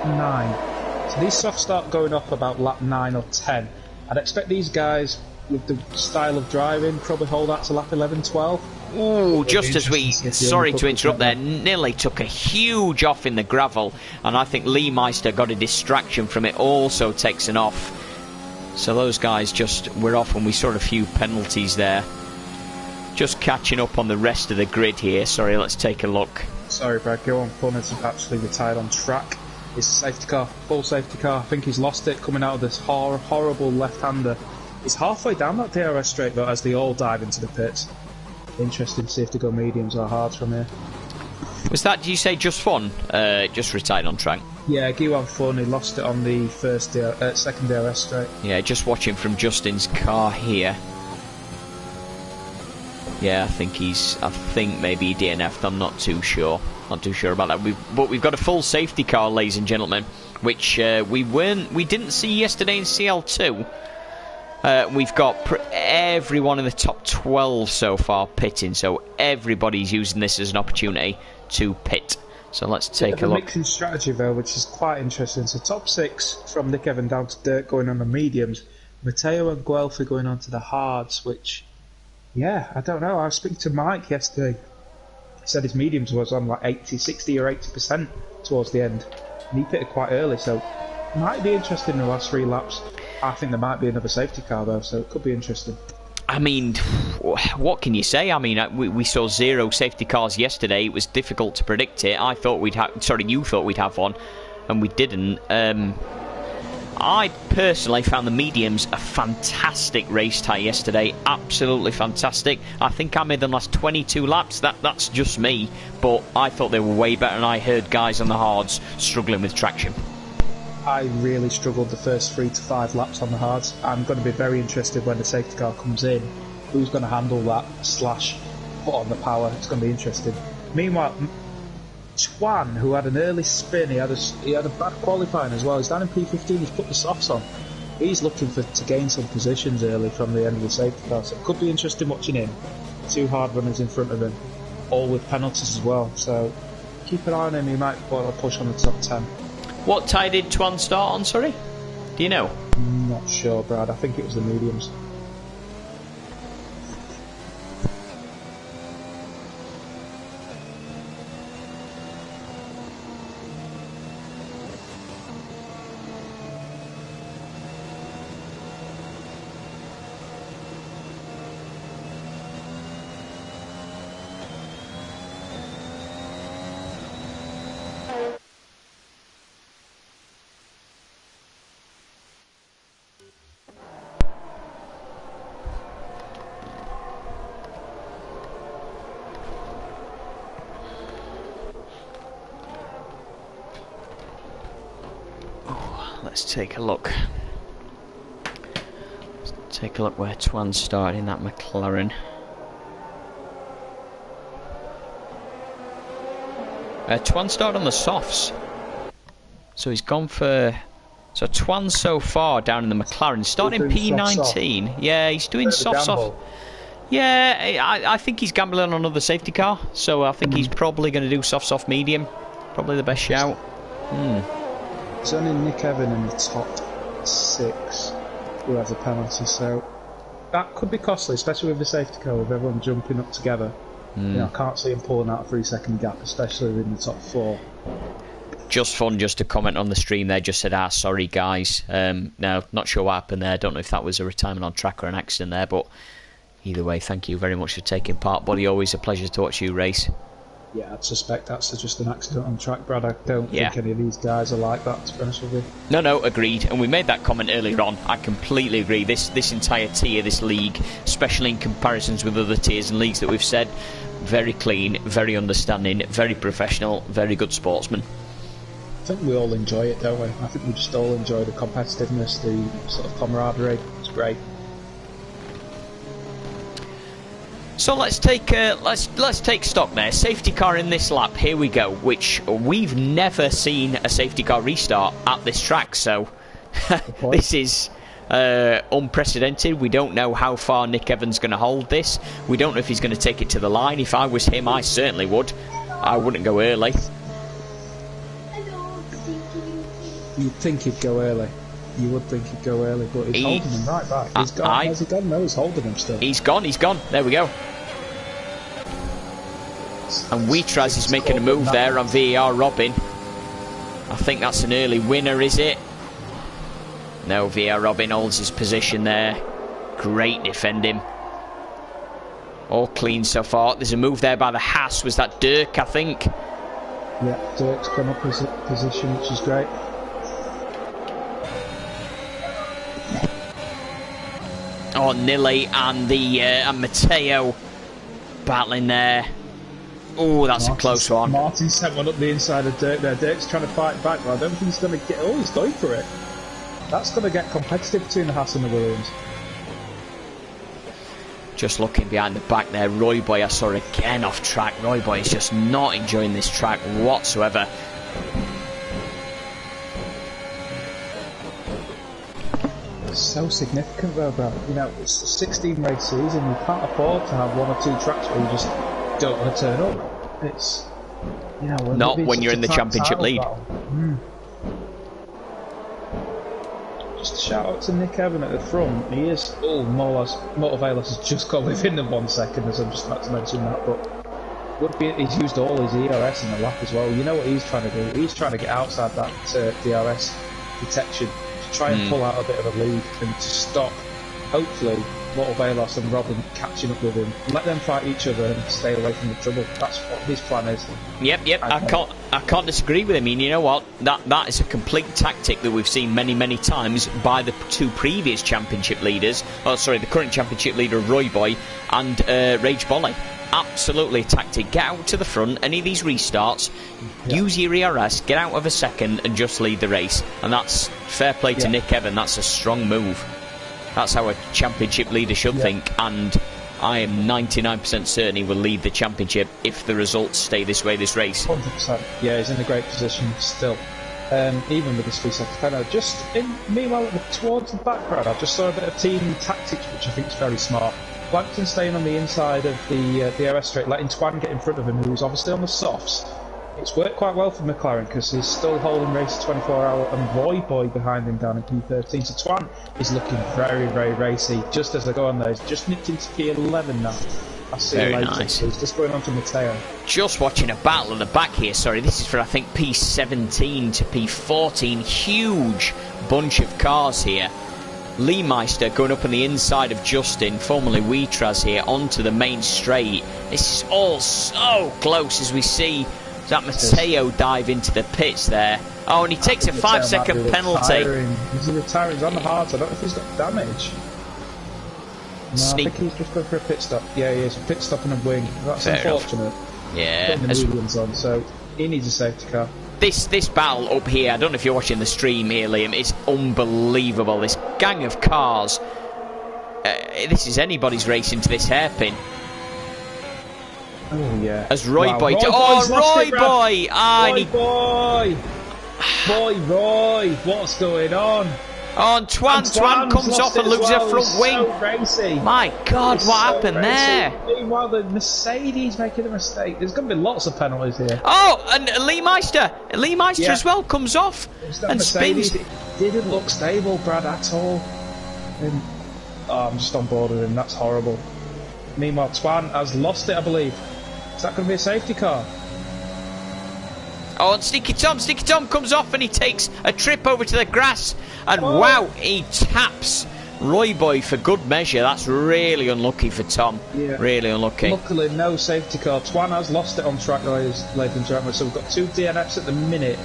9. So these softs start going up about lap 9 or 10. I'd expect these guys, with the style of driving, probably hold out to lap 11, 12. Ooh, just as we, sorry to interrupt there, nearly took a huge off in the gravel, and I think Lee Meister got a distraction from it, also takes an off. So those guys just were off, and we saw a few penalties there. Just catching up on the rest of the grid here. Sorry, let's take a look. Sorry, Brad, go on. Fun has actually retired on track. It's a safety car, full safety car. I think he's lost it coming out of this horrible left-hander. He's halfway down that DRS straight, though, as they all dive into the pits. Interesting to see if they go mediums or hards from here. Was that, did you say just fun? Just retired on track? Yeah, Guan Fun, he lost it on the second DRS straight. Yeah, just watching from Justin's car here. Yeah, I think maybe he DNF'd, I'm not too sure. Not too sure about that. But we've got a full safety car, ladies and gentlemen, which we didn't see yesterday in CL2. We've got everyone in the top 12 so far pitting, so everybody's using this as an opportunity to pit. So let's take a look. Mixing strategy though, which is quite interesting. So top 6 from Nick Evan down to Dirt going on the mediums, Matteo and Guelph going on to the hards, which, yeah, I don't know. I was speaking to Mike yesterday. He said his mediums was on like 60 or 80% towards the end, and he pitted quite early, so might be interesting in the last 3 laps. I think there might be another safety car though, so it could be interesting. I mean, what can you say? I mean, we saw 0 safety cars yesterday. It was difficult to predict it. You thought we'd have one, and we didn't. I personally found the mediums a fantastic race tie yesterday. Absolutely fantastic. I think I made them last 22 laps. That's just me, but I thought they were way better, and I heard guys on the hards struggling with traction. I really struggled the first 3 to 5 laps on the hards. I'm going to be very interested when the safety car comes in. Who's going to handle that / put on the power? It's going to be interesting. Meanwhile, Chuan, who had an early spin, he had a bad qualifying as well. He's down in P15. He's put the softs on. He's looking to gain some positions early from the end of the safety car. So it could be interesting watching him. 2 hard runners in front of him, all with penalties as well. So keep an eye on him. He might want to push on the top 10. What tie did Tuan start on, sorry? Do you know? Not sure, Brad. I think it was the mediums. Let's take a look. Let's take a look where Tuan started in that McLaren. Tuan started on the softs. So he's gone for... So Tuan so far down in the McLaren, starting P19. Yeah, he's doing softs off. Yeah, I think he's gambling on another safety car, so I think he's probably going to do soft medium. Probably the best shout. It's only Nick Evan in the top 6 who has a penalty, so that could be costly, especially with the safety car, with everyone jumping up together. You know, I can't see him pulling out a 3-second gap, especially in the top 4. Just fun, just to comment on the stream there, just said, sorry guys. No, not sure what happened there. Don't know if that was a retirement on track or an accident there, but either way, thank you very much for taking part, buddy. Always a pleasure to watch you race. Yeah, I'd suspect that's just an accident on track, Brad. I don't think any of these guys are like that, to be honest with you. No, agreed. And we made that comment earlier on. I completely agree. This entire tier, this league, especially in comparisons with other tiers and leagues that we've said, very clean, very understanding, very professional, very good sportsmen. I think we all enjoy it, don't we? I think we just all enjoy the competitiveness, the sort of camaraderie. It's great. So let's take stock there. Safety car in this lap. Here we go. Which we've never seen a safety car restart at this track. So this is unprecedented. We don't know how far Nick Evans going to hold this. We don't know if he's going to take it to the line. If I was him, I certainly would. I wouldn't go early. You'd think he'd go early. You would think he'd go early, but he's holding him right back. He's gone. Has he gone? No, he's holding him still. He's gone. There we go. And Wheatraz is making a move there on VAR Robin. I think that's an early winner, is it? No, VAR Robin holds his position there. Great defending. All clean so far. There's a move there by the Haas. Was that Dirk, I think? Yeah, Dirk's gone up his position, which is great. Oh, Nilly and and Matteo battling there. Oh, that's a close one. Martin sent one up the inside of Dirk there. Dirk's trying to fight back, but I don't think he's going to get... Oh, he's going for it. That's going to get competitive between the Haas and the Williams. Just looking behind the back there, Roy Boy, I saw again off track. Roy Boy is just not enjoying this track whatsoever. It's so significant though, Brad. You know, it's a 16 race season. You can't afford to have 1 or 2 tracks where you just don't want to turn up. It's, you know, not when you're in the championship lead. Just a shout out to Nick Evan at the front. He is. Oh, Motorvelos has just got within them 1 second, as I'm just about to mention that. But he's used all his ERS in the lap as well. You know what he's trying to do? He's trying to get outside that DRS detection. Try and pull out a bit of a lead and to stop, hopefully, Motorvelos and Robin catching up with him. Let them fight each other and stay away from the trouble. That's what his plan is. Yep. I can't disagree with him. I mean, you know what? That is a complete tactic that we've seen many times by the 2 previous championship leaders. Oh, sorry, the current championship leader, Roy Boy, and Rage Bolly. Absolutely a tactic. Get out to the front, any of these restarts, use your ERS, get out of a second and just lead the race. And that's fair play to Nick Evan. That's a strong move. That's how a championship leader should think, and I am 99% certain he will lead the championship if the results stay this way this race. 100%. Yeah, he's in a great position still. Even with his 3-second penalty. Meanwhile, towards the background, I just saw a bit of team tactics, which I think is very smart. Blankton staying on the inside of the OS straight, letting Twan get in front of him, who's obviously on the softs. It's worked quite well for McLaren because he's still holding race 24-hour, and Roy Boy behind him down in P13. So Twan is looking very racy. Just as they go on there, he's just nipped into P11 now. I'll see you later. Nice. So he's just going on to Matteo. Just watching a battle at the back here. Sorry, this is for I think P17 to P14. Huge bunch of cars here. Lee Meister going up on the inside of Justin, formerly Wheatraz here, onto the main straight. This is all so close as we see that Matteo dive into the pits there. Oh, and he takes a 5-second penalty. He's retiring. He's on the hard. I don't know if he's got damage. No, I think he's just going for a pit stop. Yeah, he is. A pit stop and a wing. That's unfortunate. Yeah. Putting the mediums on, so he needs a safety car. This battle up here, I don't know if you're watching the stream here, Liam, it's unbelievable. This gang of cars. This is anybody's race into this hairpin. Oh, yeah. As Roy Boy... Roy Boy! Boy, what's going on? Oh, and Twan comes off and loses her front wing. So racy. My God, what happened there? Meanwhile, the Mercedes making a mistake. There's going to be lots of penalties here. Oh, and Lee Meister as well comes off and Mercedes, spins. it didn't look stable, Brad, at all. I'm just on board with him. That's horrible. Meanwhile, Twan has lost it, I believe. Is that going to be a safety car? Oh, and Sneaky Tom comes off and he takes a trip over to the grass. And wow, he taps Roy Boy for good measure. That's really unlucky for Tom. Yeah. Really unlucky. Luckily, no safety car. Twan has lost it on track, ladies and gentlemen. So we've got 2 DNFs at the minute.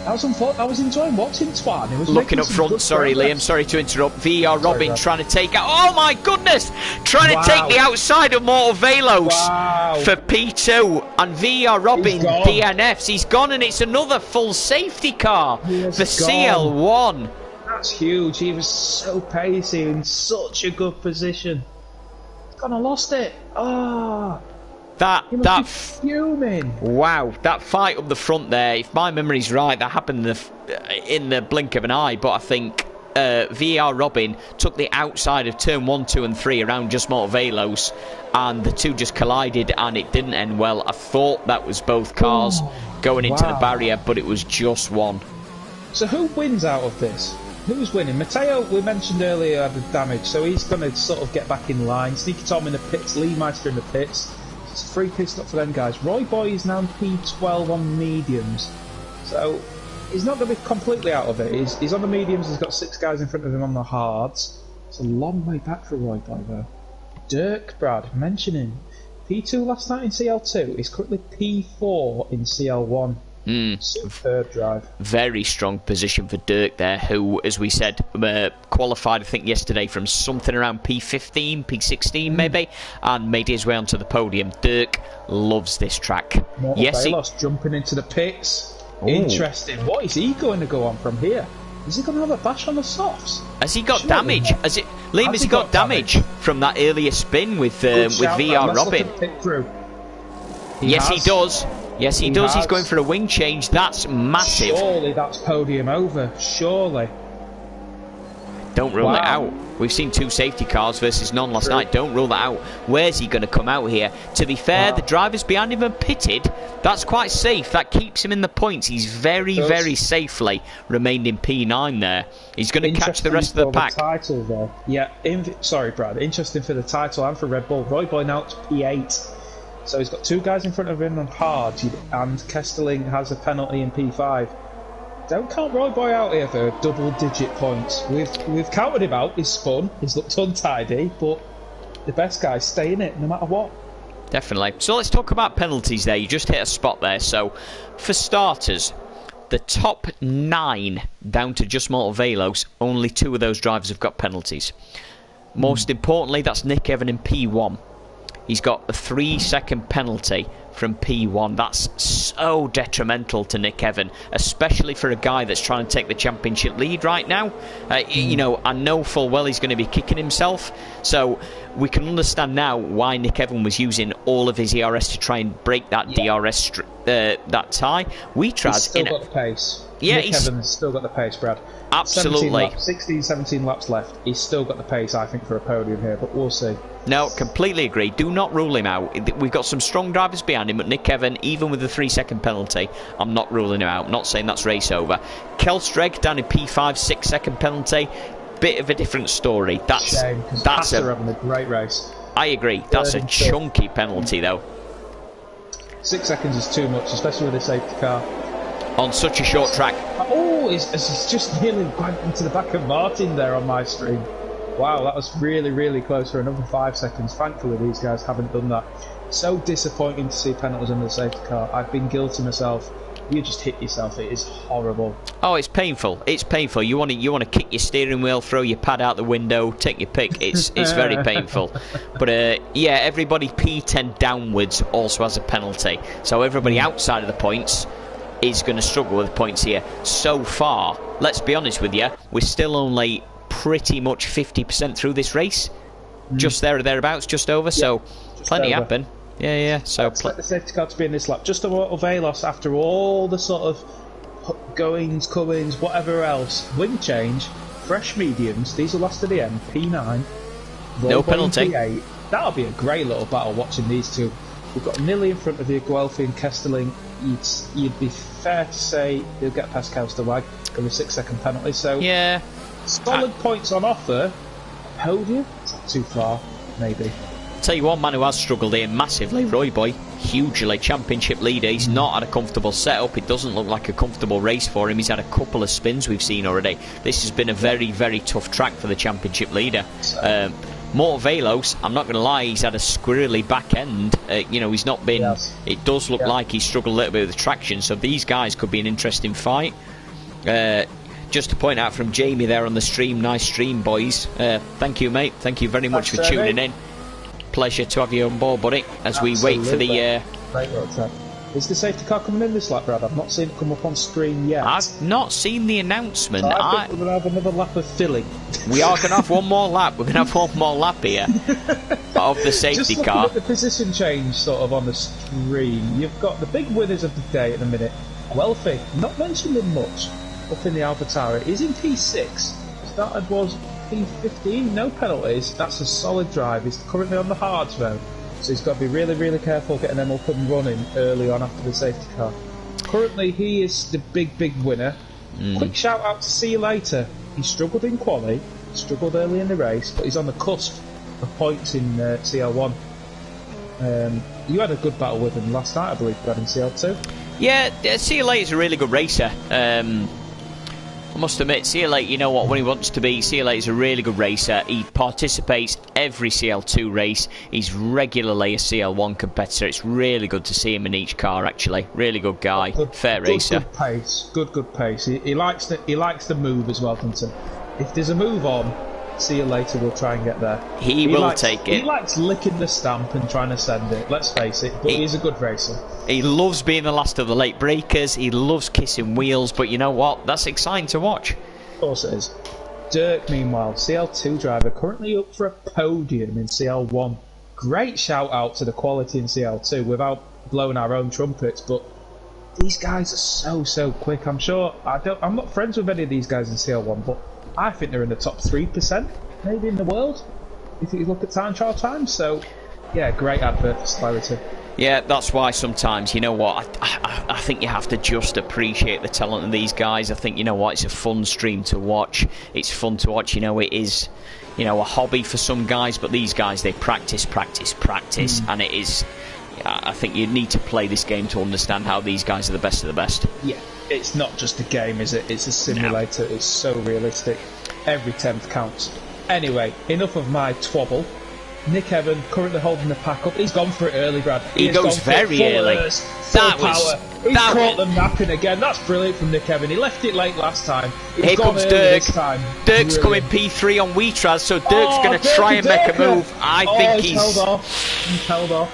I was enjoying watching Twan. He was looking up front. Sorry, Liam. Sorry to interrupt. VR Robin trying to take out. Oh my goodness! Trying to take the outside of Mortal Velos for P2, and VR Robin DNFs. He's gone, and it's another full safety car for CL-1. That's huge. He was so pacey in such a good position. He's gone and lost it. Oh. That fuming. Wow, that fight up the front there, if my memory's right, that happened in the blink of an eye, but I think VR Robin took the outside of turn 1, 2 and 3 around just Mortal Velos, and the two just collided and it didn't end well. I thought that was both cars going into the barrier, but it was just one. So who wins out of this? Who's winning? Matteo, we mentioned earlier, had the damage, so he's going to sort of get back in line. Sneaky Tom in the pits, Lee Meister in the pits. It's a free pit stop for them guys. Roy Boy is now P12 on mediums, so he's not going to be completely out of it. He's on the mediums. He's got 6 guys in front of him on the hards. It's a long way back for Roy Boy though. Dirk, Brad, mentioning P2 last night in CL2. He's currently P4 in CL1. Superb drive. Very strong position for Dirk there, who, as we said, qualified, I think, yesterday from something around P15, P16 maybe, and made his way onto the podium. Dirk loves this track. Yes, jumping into the pits. Ooh. Interesting. What is he going to go on from here? Is he going to have a bash on the softs? Has he got damage? Has he got damage from that earlier spin with VR Robin? Yes, he does. Yes, he does. He's going for a wing change. That's massive. Surely that's podium over. Surely. Don't rule it out. We've seen 2 safety cars versus none last night. Don't rule that out. Where's he going to come out here? To be fair, the drivers behind him are pitted. That's quite safe. That keeps him in the points. He's very, very safely remained in P9 there. He's going to catch the rest of the pack. Title there. Yeah. Sorry, Brad. Interesting for the title and for Red Bull. Roy Boy now to P8. So he's got 2 guys in front of him on hard, and Kesterling has a penalty in P5. Don't count Roy Boy out here for double-digit points. We've counted him out. He's spun. He's looked untidy, but the best guys stay in it no matter what. Definitely. So let's talk about penalties there. You just hit a spot there. So for starters, the top 9 down to just Mortal Velos, only 2 of those drivers have got penalties. Most importantly, that's Nick Evan in P1. He's got a 3-second penalty from P1. That's so detrimental to Nick Evan, especially for a guy that's trying to take the championship lead right now. You know, I know full well he's going to be kicking himself, so we can understand now why Nick Evan was using all of his ERS to try and break that DRS that tie. He's still got the pace. Yeah, Nick Evans still got the pace, Brad. Absolutely. 17 laps left. He's still got the pace, I think, for a podium here, but we'll see. No, completely agree. Do not rule him out. We've got some strong drivers behind him, but Nick Evan, even with the 3-second penalty, I'm not ruling him out. I'm not saying that's race over. Kelstreg down in P5, 6-second penalty. Bit of a different story. That's having a great race. I agree. That's a chunky penalty, though. 6 seconds is too much, especially with a safety car. On such a short track. Oh, he's just nearly went into the back of Martin there on my screen. Wow, that was really, really close for another 5 seconds. Thankfully, these guys haven't done that. So disappointing to see penalties under the safety car. I've been guilty myself. You just hit yourself. It is horrible. Oh, it's painful. It's painful. You want to kick your steering wheel, throw your pad out the window, take your pick. It's very painful. But yeah, everybody P10 downwards also has a penalty. So everybody outside of the points is going to struggle with points here. So far, let's be honest with you, we're still only pretty much 50% through this race. Just there or thereabouts, just over. So plenty happen. Yeah. So expect the safety car to be in this lap. Just a Mortal Velos after all the sort of goings, comings, whatever else. Wing change. fresh mediums. These are last to the end. P9. No penalty. P8. That'll be a great little battle watching these two. We've got Nilly in front of you, Guelphy and Kesterling. You'd be fair to say he'll get past Kelsterwag with a 6-second penalty. So yeah, solid points on offer. Podium? Is that too far? Maybe. Tell you one man who has struggled here massively, Roy Boy, hugely. Championship leader. He's not had a comfortable setup. It doesn't look like a comfortable race for him. He's had a couple of spins we've seen already. This has been a very, very tough track for the championship leader. Morvelos, I'm not going to lie, he's had a squirrely back end. He's not been... Yes. It does look like he's struggled a little bit with the traction, so these guys could be an interesting fight. Just to point out from Jamie there on the stream, nice stream, boys. Thank you, mate. Thank you very much for tuning in. Pleasure to have you on board, buddy, as we wait for the... Is the safety car coming in this lap, Brad? I've not seen it come up on screen yet. I've not seen the announcement. So I think we're going to have another lap of filling. We are going to have one more lap. We're going to have one more lap here of the safety Just car. Just looking at the position change sort of on the screen, you've got the big winners of the day at the minute. Guelphy, not mentioning much up in the AlphaTauri. He's in P6. Started was P15, no penalties. That's a solid drive. He's currently on the hards though. So he's got to be really, really careful getting them up and running early on after the safety car. Currently, he is the big winner. Quick shout out to See You Later. He struggled in quali, struggled early in the race, but he's on the cusp of points in CL-1. You had a good battle with him last night, I believe, Brad, in CL2. Yeah, See You Later is a really good racer. I must admit, CL8, you know what, when he wants to be, CL8 is a really good racer. He participates every CL2 race. He's regularly a CL1 competitor. It's really good to see him in each car, actually. Really good guy, fair racer. Good pace, good pace. He likes the move as well, doesn't he? If there's a move on, See You Later will try and get there. He will take it. He likes licking the stamp and trying to send it, let's face it, but he's a good racer. He loves being the last of the late breakers. He loves kissing wheels, but you know what? That's exciting to watch. Of course it is. Dirk, meanwhile, CL2 driver, currently up for a podium in CL1. Great shout out to the quality in CL2 without blowing our own trumpets, but these guys are so quick. I'm not friends with any of these guys in CL1, but I think they're in the top 3% maybe in the world if you look at time trial times. So yeah, great advert for Celerity. Yeah, that's why sometimes, you know what, I think you have to just appreciate the talent of these guys. I think, you know what, it's a fun stream to watch. It's fun to watch, it is, a hobby for some guys, but these guys, they practice, and it is, I think you need to play this game to understand how these guys are the best of the best. Yeah, it's not just a game, is it? It's a simulator. No. It's so realistic. Every 10th counts. Anyway, enough of my twabble. Nick Evan currently holding the pack up. He's gone for it early, Brad. He goes very early. He's caught them napping again. That's brilliant from Nick Evan. He left it late last time. Here comes Dirk. Dirk's coming P3 on Wheatraz, so Dirk's going to try and make a move. I think he's held off. He's held off.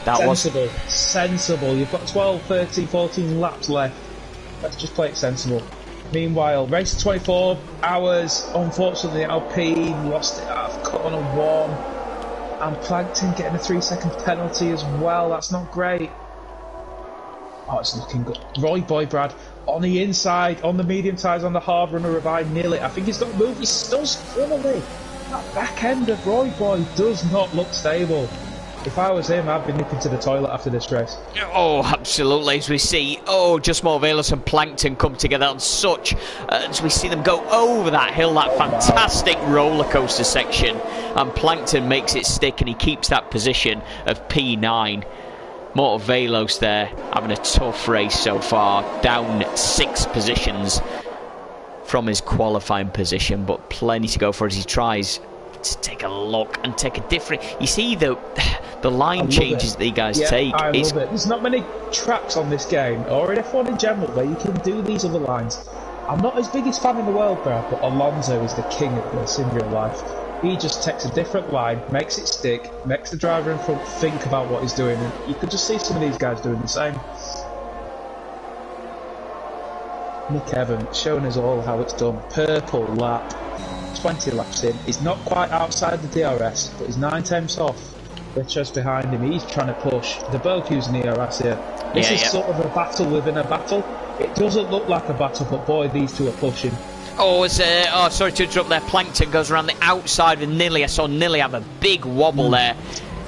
That sensible. You've got 12, 13, 14 laps left. Let's just play it sensible. Meanwhile, race 24 hours. Unfortunately, Alpine lost it out of corner 1. And Plankton getting a 3-second penalty as well. That's not great. Oh, it's looking good. Roy Boy, Brad, on the inside, on the medium tyres, on the hard runner of I nearly. I think he's got to move. He's still squirrely. That back end of Roy Boy does not look stable. If I was him, I'd be nipping to the toilet after this race. Oh, absolutely. As we see, just Morvelos and Plankton come together on such, as we see them go over that hill, that fantastic roller coaster section, and Plankton makes it stick and he keeps that position of P9. Morvelos there having a tough race so far, down 6 positions from his qualifying position, but plenty to go for as he tries to take a look and take a different. You see the line changes that you guys take. I love it. There's not many tracks on this game, or in F1 in general, where you can do these other lines. I'm not his biggest fan in the world, Brad, but Alonso is the king of this in real life. He just takes a different line, makes it stick, makes the driver in front think about what he's doing, and you could just see some of these guys doing the same. Nick Evans showing us all how it's done. Purple lap, 20 laps in. He's not quite outside the DRS, but he's 9 tenths off. They're just behind him. He's trying to push. They're both using the DRS here. This is sort of a battle within a battle. It doesn't look like a battle, but boy, these two are pushing. Oh, sorry to interrupt there. Plankton goes around the outside with Nilly. I saw Nilly have a big wobble there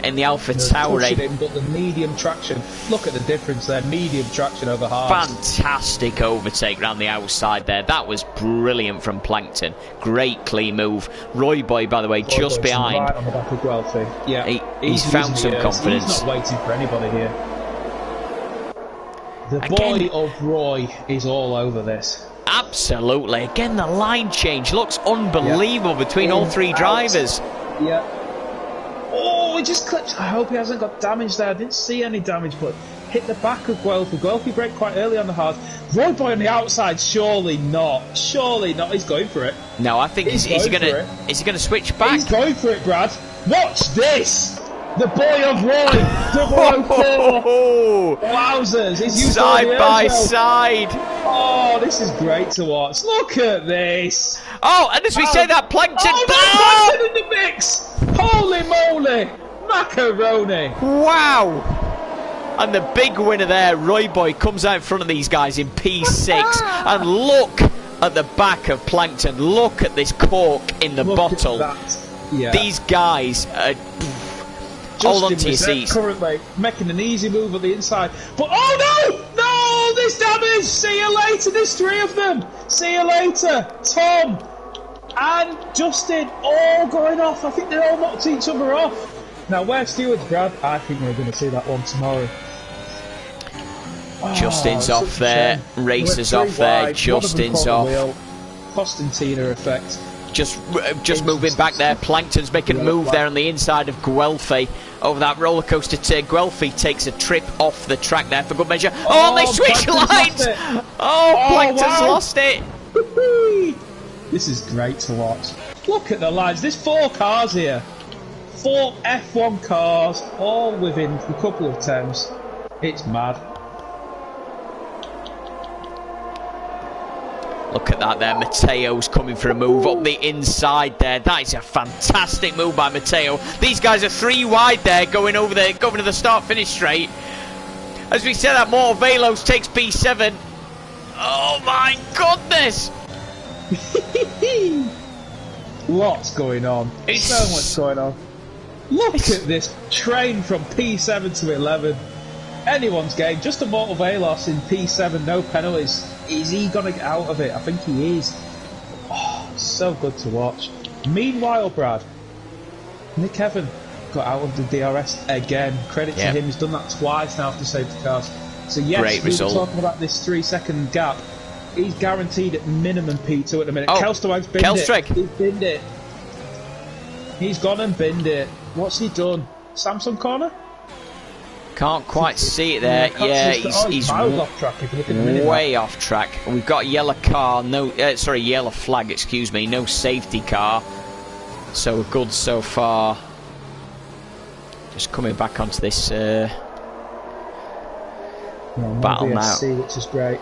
in the Alpha Tauri. Him, but the medium traction, look at the difference there. Medium traction over hard. Fantastic overtake round the outside there. That was brilliant from Plankton. Great clean move. Roy Boy, by the way, just behind. Right on the back of Guelphy. Yeah, he's found some confidence. He's not waiting for anybody here. The boy of Roy is all over this. Absolutely. Again, the line change looks unbelievable between all three drivers. Yeah. Oh, he just clipped. I hope he hasn't got damage there. I didn't see any damage, but hit the back of Guelphy. Guelphy braked quite early on the hard. Roy Boy on the outside, surely not. Surely not. He's going for it. No, I think is he going to switch back? He's going for it, Brad. Watch this. The boy of Roy, 004. Wowzers! He's used side by side. Oh, this is great to watch. Look at this. Oh, and as we say that, Plankton. Oh, Plankton in the mix. Holy moly, macaroni! Wow. And the big winner there, Roy Boy, comes out in front of these guys in P6, and look at the back of Plankton. Look at this cork in the bottle. These guys are. Hold on to your seats. Currently making an easy move on the inside, but no, this damage. See you later. There's three of them. See you later, Tom and Justin, all going off. I think they all knocked each other off. Now where's Stewart's, Brad? I think we're going to see that one tomorrow. Justin's off there. Racers off there. Justin's off. Constantina effect. Just moving back there. Plankton's making a move there on the inside of Guelphy over that roller coaster turn. Guelphy takes a trip off the track there for good measure. Oh, they switch lines! Plankton's lost it. This is great to watch. Look at the lines. There's 4 cars here. 4 F1 cars, all within a couple of tenths. It's mad. Look at that there, Matteo's coming for a move up the inside there. That is a fantastic move by Matteo. These guys are 3 wide there, going to the start-finish straight. As we said, that Mortal Velos takes P7. Oh my goodness! What's going on? So much going on. Look at this train from P7 to 11. Anyone's game, just a Mortal Velos in P7, no penalties. Is he going to get out of it? I think he is. Oh, so good to watch. Meanwhile, Brad, Nick Evan got out of the DRS again. Credit to him, he's done that twice now after safety cars. So yes, we were talking about this 3-second gap. He's guaranteed at minimum P2 at the minute. Kelsterwag's binned it. He's binned it. He's gone and binned it. What's he done? Samsung corner? Can't quite see it there. Yeah, he's off track if you look at the way off track. We've got a yellow car, yellow flag, excuse me, no safety car. So good so far. Just coming back onto this battle now. Which is great.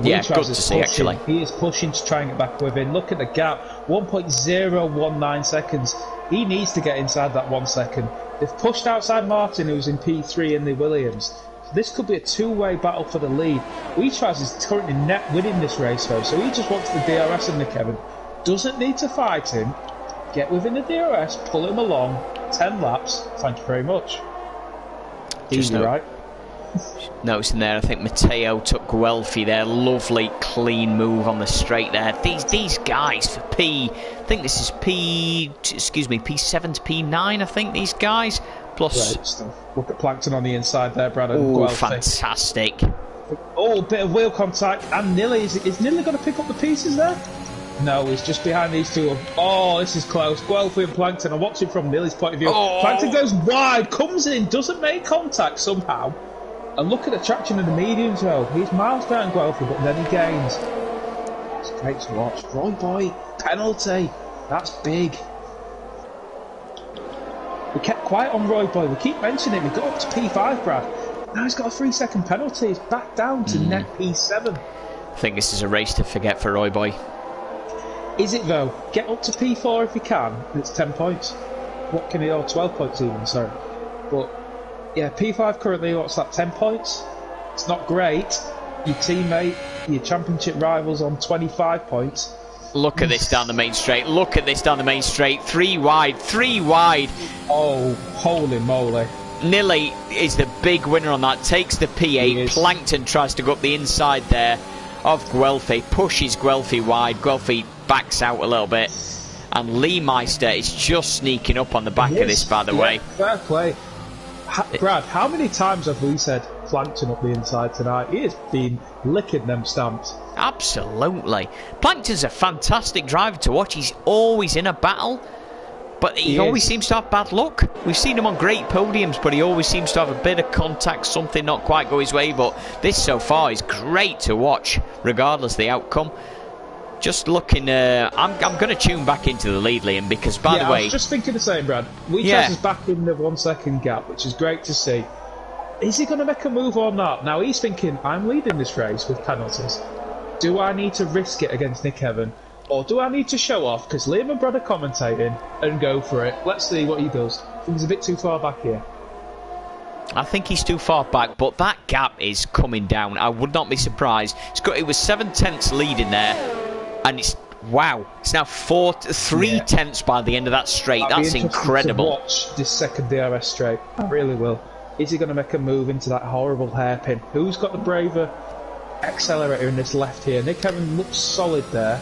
Yeah, good to see actually. He is pushing to try and get back within. Look at the gap, 1.019 seconds. He needs to get inside that 1 second. They've pushed outside Martin, who's in P3 in the Williams. So this could be a 2-way battle for the lead. Weechaz is currently net winning this race though, so he just wants the DRS in the Kevin. Doesn't need to fight him. Get within the DRS, pull him along, 10 laps. Thank you very much. Easy, right? Noticing there, I think Matteo took Guelphy there. Lovely clean move on the straight there. These guys for I think this is P7 to P9, I think these guys. Plus great stuff. Look at Plankton on the inside there, Brad. Oh, fantastic. Oh, bit of wheel contact, and Nilly, is Nilly going to pick up the pieces there? No, he's just behind these two. Oh, this is close. Guelphy and Plankton. I'm watching from Nilly's point of view. Plankton goes wide, comes in, doesn't make contact somehow. And look at the traction in the mediums though. He's miles behind Guelphy, but then he gains. It's great to watch. Roy Boy, penalty. That's big. We kept quiet on Roy Boy. We keep mentioning it. We got up to P5, Brad. Now he's got a 3-second penalty. He's back down to net P7. I think this is a race to forget for Roy Boy. Is it though? Get up to P4 if you can. It's 10 points. What can he? 12 points even, sorry. But yeah, P5 currently, what's that, 10 points? It's not great. Your teammate, your championship rivals on 25 points. Look at this down the main straight. Look at this down the main straight. 3 wide. 3 wide. Oh, holy moly. Nilly is the big winner on that. Takes the P8. Plankton tries to go up the inside there of Guelphy. Pushes Guelphy wide. Guelphy backs out a little bit. And Lee Meister is just sneaking up on the back of this, by the way. Fair play. Brad, how many times have we said Plankton up the inside tonight? He has been licking them stamps. Absolutely. Plankton's a fantastic driver to watch. He's always in a battle, but he always seems to have bad luck. We've seen him on great podiums, but he always seems to have a bit of contact, something not quite go his way. But this so far is great to watch, regardless of the outcome. Just looking, I'm going to tune back into the lead, Liam, because by the way, I was just thinking the same, Brad. Weechas is back in the 1 second gap, which is great to see. Is he going to make a move or not? Now he's thinking, I'm leading this race with penalties. Do I need to risk it against Nick Evan, or do I need to show off? Because Liam and Brad are commentating and go for it. Let's see what he does. I think he's a bit too far back here. I think he's too far back, but that gap is coming down. I would not be surprised. It was 7/10 lead in there. And it's now 3 tenths by the end of that straight. That's incredible. To watch this second DRS straight. I really will. Is he going to make a move into that horrible hairpin? Who's got the braver accelerator in this left here? Nick Evan looks solid there.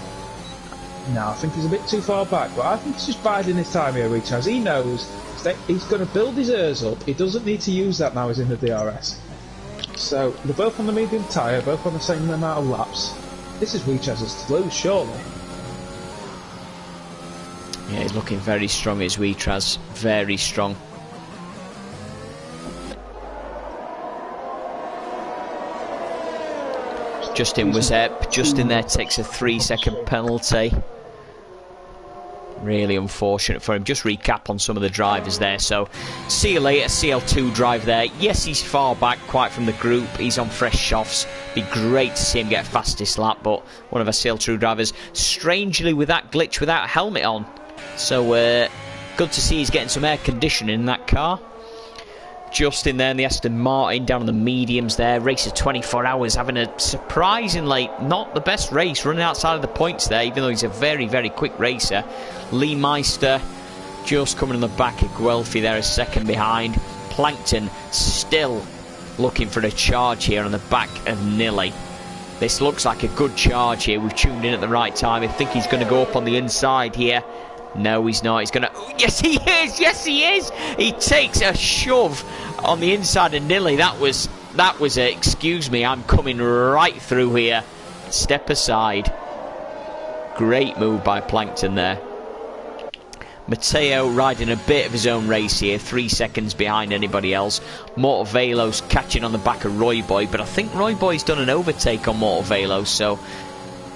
No, I think he's a bit too far back, but I think he's just biding his time here, Weechas. He knows that he's going to build his ears up. He doesn't need to use that now he's in the DRS. So they're both on the medium tyre, both on the same amount of laps. This is Weechas' to lose, surely. Yeah, he's looking very strong, is Weechas. Very strong. Justin was up. Justin there takes a 3-second penalty. Really unfortunate for him. Just recap on some of the drivers there. So, see you later, CL2 drive there. Yes, he's far back quite from the group. He's on fresh softs. Be great to see him get a fastest lap, but one of our CL2 drivers, strangely with that glitch without a helmet on. So, good to see he's getting some air conditioning in that car. Justin there in the Aston Martin, down on the mediums there. Race of 24 hours, having a surprisingly not the best race, running outside of the points there, even though he's a very, very quick racer. Lee Meister just coming on the back of Guelphy there, a second behind. Plankton still looking for a charge here on the back of Nilly. This looks like a good charge here. We've tuned in at the right time. I think he's going to go up on the inside here. No, he's not. He's going to... Yes, he is! Yes, he is! He takes a shove on the inside of Nilly. That was a, excuse me, I'm coming right through here. Step aside. Great move by Plankton there. Matteo riding a bit of his own race here, 3 seconds behind anybody else. Mortavelo's catching on the back of Roy Boy, but I think Roy Boy's done an overtake on Mortavelo, so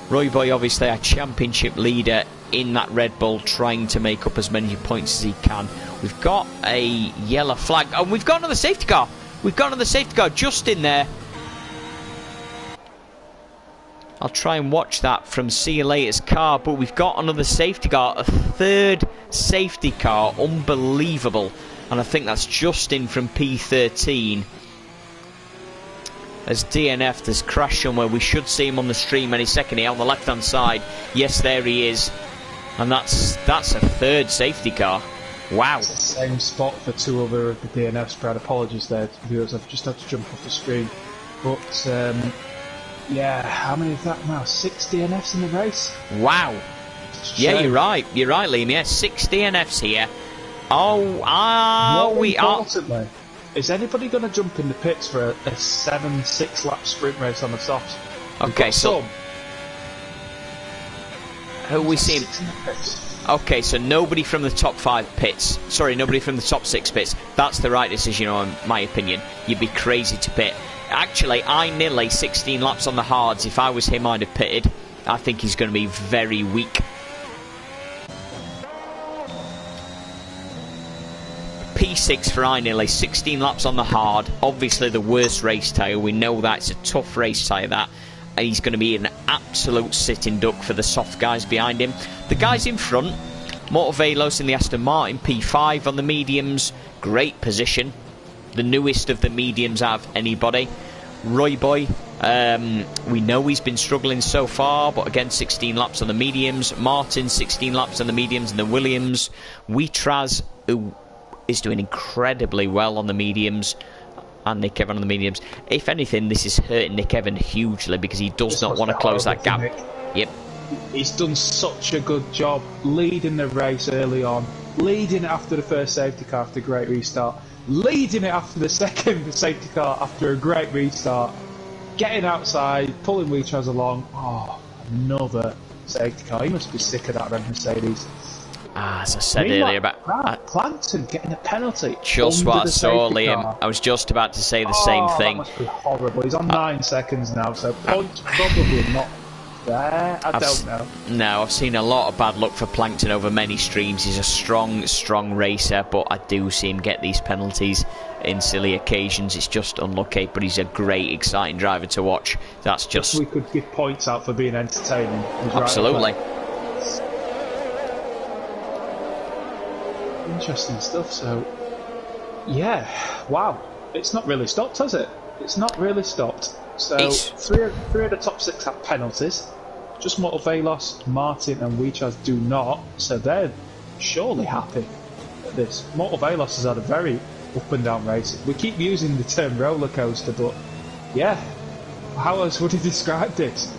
Roy Boy obviously our championship leader in that Red Bull, trying to make up as many points as he can. We've got a yellow flag, and we've got another safety car. We've got another safety car just in there. I'll try and watch that from See You Later's car, but we've got another safety car, a third safety car, unbelievable. And I think that's Justin from P13. As DNF has crashed somewhere, we should see him on the stream any second here on the left hand side. Yes, there he is. And that's a third safety car. Wow. It's the same spot for 2 other of the DNFs, Brad. Apologies there to viewers, I've just had to jump off the screen. But yeah, how many is that now? 6 DNFs in the race? Wow. Yeah, you're right. You're right, Liam. Yeah, 6 DNFs here. We are. Is anybody going to jump in the pits for a 7-6 lap sprint race on the softs? Okay, so who we seeing? Okay, so nobody from the top 5 pits. Sorry, nobody from the top 6 pits. That's the right decision, in my opinion. You'd be crazy to pit. Actually, I nearly 16 laps on the hards. If I was him, I'd have pitted. I think he's going to be very weak. P6 for Inilly, 16 laps on the hard. Obviously the worst race tyre. We know that. It's a tough race tyre, that. And he's going to be an absolute sitting duck for the soft guys behind him. The guys in front, Mortavelos in the Aston Martin, P5 on the mediums. Great position. The newest of the mediums out of anybody. Roy Boy, we know he's been struggling so far, but again, 16 laps on the mediums. Martin, 16 laps on the mediums and the Williams. Wheatraz, who is doing incredibly well on the mediums, and Nick Evan on the mediums. If anything, this is hurting Nick Evan hugely because he does not want to close that gap. Yep. He's done such a good job leading the race early on, leading it after the first safety car after a great restart, leading it after the second safety car after a great restart, getting outside, pulling Wheatraz along. Oh, another safety car. He must be sick of that red Mercedes. As I said earlier about Plankton getting a penalty. Just what I saw, Liam. I was just about to say the same thing. That must be horrible. He's on 9 seconds now, so points probably not there. I don't know. No, I've seen a lot of bad luck for Plankton over many streams. He's a strong racer, but I do see him get these penalties in silly occasions. It's just unlucky, but he's a great, exciting driver to watch. That's just... We could give points out for being entertaining. Absolutely. Interesting stuff. So, yeah, wow. It's not really stopped, has it? It's not really stopped. So, three of the top 6 have penalties. Just Motorvelos, Martin and Wheatraz do not. So they're surely happy at this. Motorvelos has had a very up and down race. We keep using the term roller coaster, but yeah, how else would you describe this?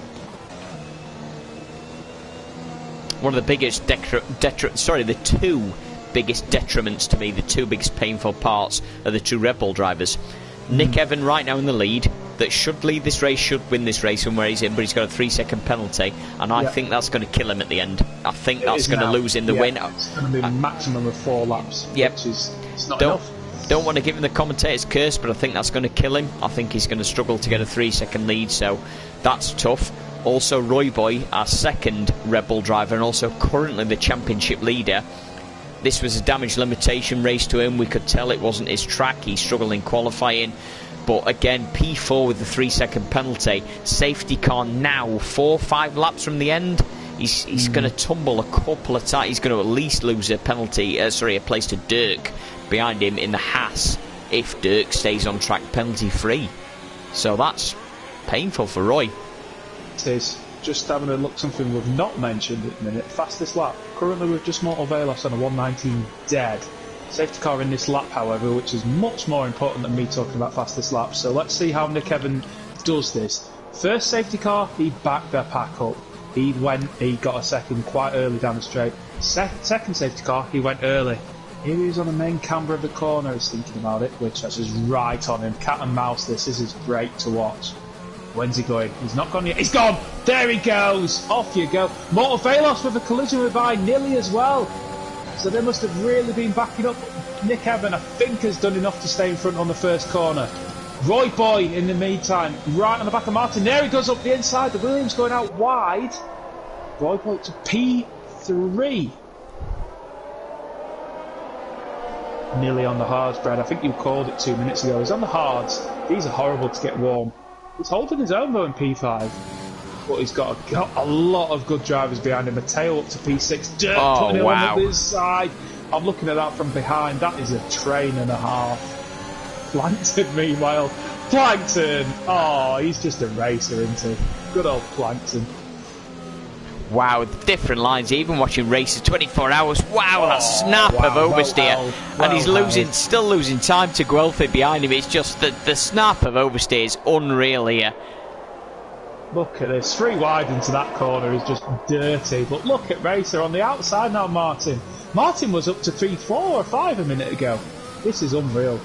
One of the biggest the two biggest detriments to me, the two biggest painful parts are the two Red Bull drivers. Nick Evan right now in the lead, that should lead this race, should win this race from where he's in, but he's got a 3-second penalty, and I think that's going to kill him at the end. I think that's going to lose him the win. It's going to be a maximum of 4 laps, which is not enough. Don't want to give him the commentator's curse, but I think that's going to kill him. I think he's going to struggle to get a 3-second lead, so that's tough. Also, Roy Boy, our second Red Bull driver, and also currently the championship leader. This was a damage limitation race to him. We could tell it wasn't his track. He struggled in qualifying. But again, P4 with the 3-second penalty. Safety car now, 4-5 laps from the end. He's going to tumble a couple of times. He's going to at least lose a penalty, a place to Dirk behind him in the Haas if Dirk stays on track penalty free. So that's painful for Roy. It is. Just having a look, something we've not mentioned at the minute. Fastest lap. Currently with just Motorvelos on a 1:19 dead. Safety car in this lap, however, which is much more important than me talking about fastest lap. So let's see how Nick Evan does this. First safety car, he backed their pack up. He got a second quite early down the straight. Second safety car, he went early. Here he is on the main camber of the corner, he's thinking about it, which is right on him. Cat and mouse, this is great to watch. When's he going? He's not gone yet. He's gone! There he goes! Off you go. Motorvelos with a collision with Nilly as well. So they must have really been backing up. Nick Evan, I think, has done enough to stay in front on the first corner. Roy Boy, in the meantime, right on the back of Martin. There he goes up the inside. The Williams going out wide. Roy Boy to P3. Nearly on the hards, Brad. I think you called it 2 minutes ago. He's on the hards. These are horrible to get warm. He's holding his own though in P5. But he's got a lot of good drivers behind him. Mateo up to P6. Dirk putting him on this side. I'm looking at that from behind. That is a train and a half. Plankton, meanwhile. Plankton! Oh, he's just a racer, isn't he? Good old Plankton. Wow, different lines. Even watching races 24 hours. Wow, that snap of oversteer. And he's still losing time to Guelphy behind him. It's just that the snap of oversteer is unreal here. Look at this. 3 wide into that corner is just dirty. But look at Racer on the outside now, Martin. Martin was up to 3, 4 or 5 a minute ago. This is unreal.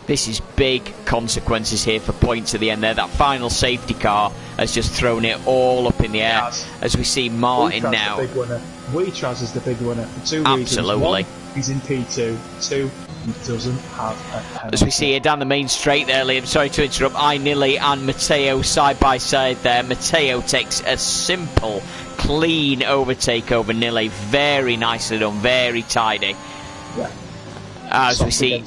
This is big consequences here for points at the end there. That final safety car has just thrown it all up in the air. As we see Martin Wheatraz now. The big winner. Wheatraz is the big winner for 2 reasons. Absolutely. 1, he's in P2. 2, he doesn't have a penalty. As we see here down the main straight there, Liam, sorry to interrupt, Nilly and Matteo side by side there. Matteo takes a simple, clean overtake over Nilly. Very nicely done, very tidy. Yeah. As we see...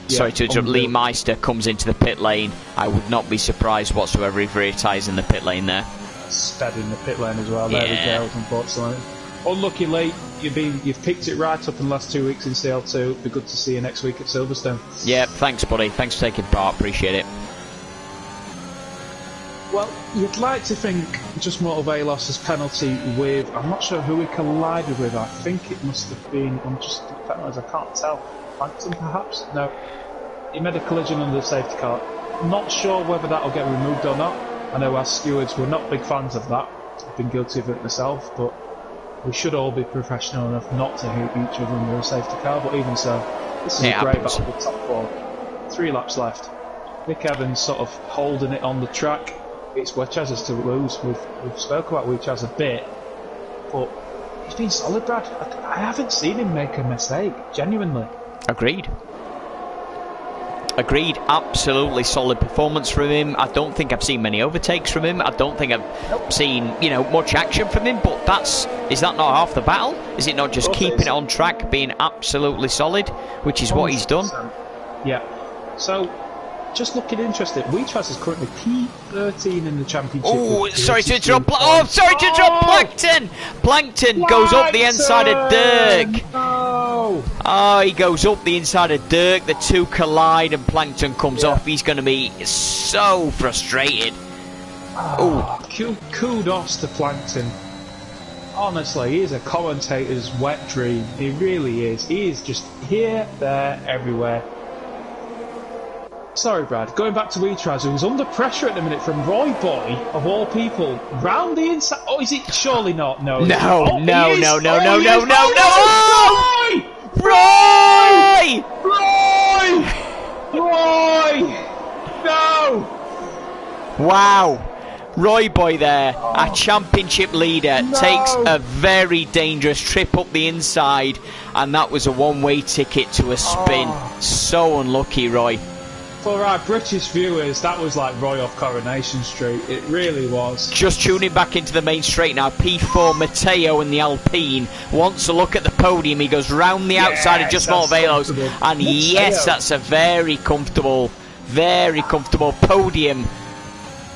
Sorry to interrupt, Lee Meister comes into the pit lane. I would not be surprised whatsoever if he retires in the pit lane there. Sped in the pit lane as well. There we go, unfortunately. Unlucky Lee, you've picked it right up in the last 2 weeks in CL2. It'd be good to see you next week at Silverstone. Yeah, thanks buddy. Thanks for taking part. Appreciate it. Well, you'd like to think just Motovelos' penalty with, I'm not sure who he collided with, I think it must have been, I can't tell, Plankton perhaps? No, he made a collision under the safety car. Not sure whether that will get removed or not. I know as stewards we're not big fans of that, I've been guilty of it myself, but we should all be professional enough not to hit each other under a safety car, but even so, this is a great battle with top 4. 3 laps left. Nick Evans sort of holding it on the track. It's where Chaz has to lose. We've spoken about Chaz a bit, but he's been solid, Brad. I haven't seen him make a mistake, genuinely. Agreed. Absolutely solid performance from him. I don't think I've seen many overtakes from him. I don't think I've seen, much action from him. But is that not half the battle? Is it not just keeping it on track, being absolutely solid, which is 100%. What he's done? Yeah. So, just looking interested, Chaz is currently P13 in the championship. Oh, sorry to interrupt. Plankton! Plankton goes up the inside of Dirk. No! Oh, he goes up the inside of Dirk. The two collide and Plankton comes off. He's going to be so frustrated. Kudos to Plankton. Honestly, he is a commentator's wet dream. He really is. He is just here, there, everywhere. Sorry, Brad. Going back to Chaz, who was under pressure at the minute from Roy Boy, of all people, round the inside. Oh, is it? Surely not. No. No. Roy! No! Wow. Roy Boy there, a championship leader, takes a very dangerous trip up the inside, and that was a one-way ticket to a spin. So unlucky, Roy. For our British viewers, that was like Roy off Coronation Street. It really was. Just tuning back into the main straight now. P4 Matteo in the Alpine wants to look at the podium. He goes round the outside of just Motovelos, and yes, that's a very comfortable podium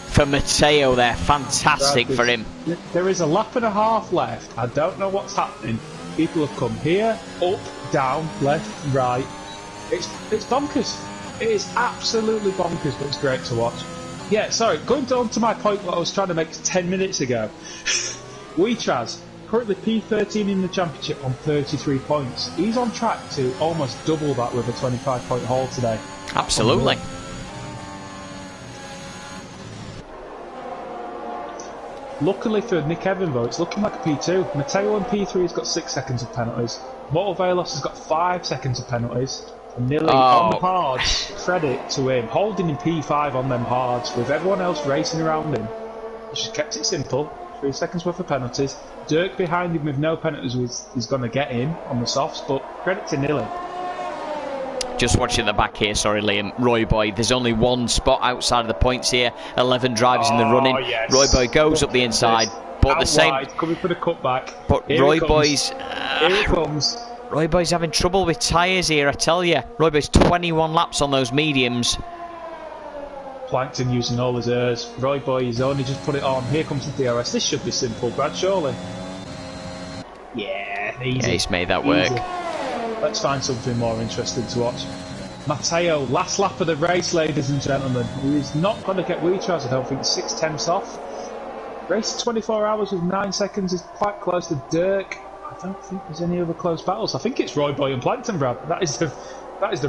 for Matteo there. Fantastic for him. There is a lap and a half left. I don't know what's happening. People have come here, up, down, left, right. It's bonkers. It is absolutely bonkers, but it's great to watch. Yeah, sorry, going on to my point what I was trying to make 10 minutes ago. Chaz, currently P13 in the championship on 33 points. He's on track to almost double that with a 25-point haul today. Absolutely. Luckily for Nick Evans, though, it's looking like a P2. Matteo in P3 has got 6 seconds of penalties. Motovelos has got 5 seconds of penalties. And nearly on the hards, credit to him, holding in P5 on them hards, with everyone else racing around him. He's just kept it simple, 3 seconds worth of penalties. Dirk behind him with no penalties is going to get in on the softs, but credit to Nilly. Just watching the back here, sorry Liam, Roy Boy, there's only one spot outside of the points here, 11 drivers in the running. Yes. Roy Boy goes up the inside, but out the same... wide, coming for the cutback. But Here Roy it Boy's... Here it comes. Roy Boy's having trouble with tyres here, I tell you. Roy Boy's 21 laps on those mediums. Plankton using all his airs. Roy Boy, he's only just put it on. Here comes the DRS. This should be simple, Brad, surely. Yeah, easy. Yeah, he's made that work. Let's find something more interesting to watch. Matteo, last lap of the race, ladies and gentlemen. He is not going to get Chaz, I don't think. 6 tenths off. Race 24 hours with 9 seconds is quite close to Dirk. I don't think there's any other close battles. I think it's Roy Boy and Plankton, Brad. That is the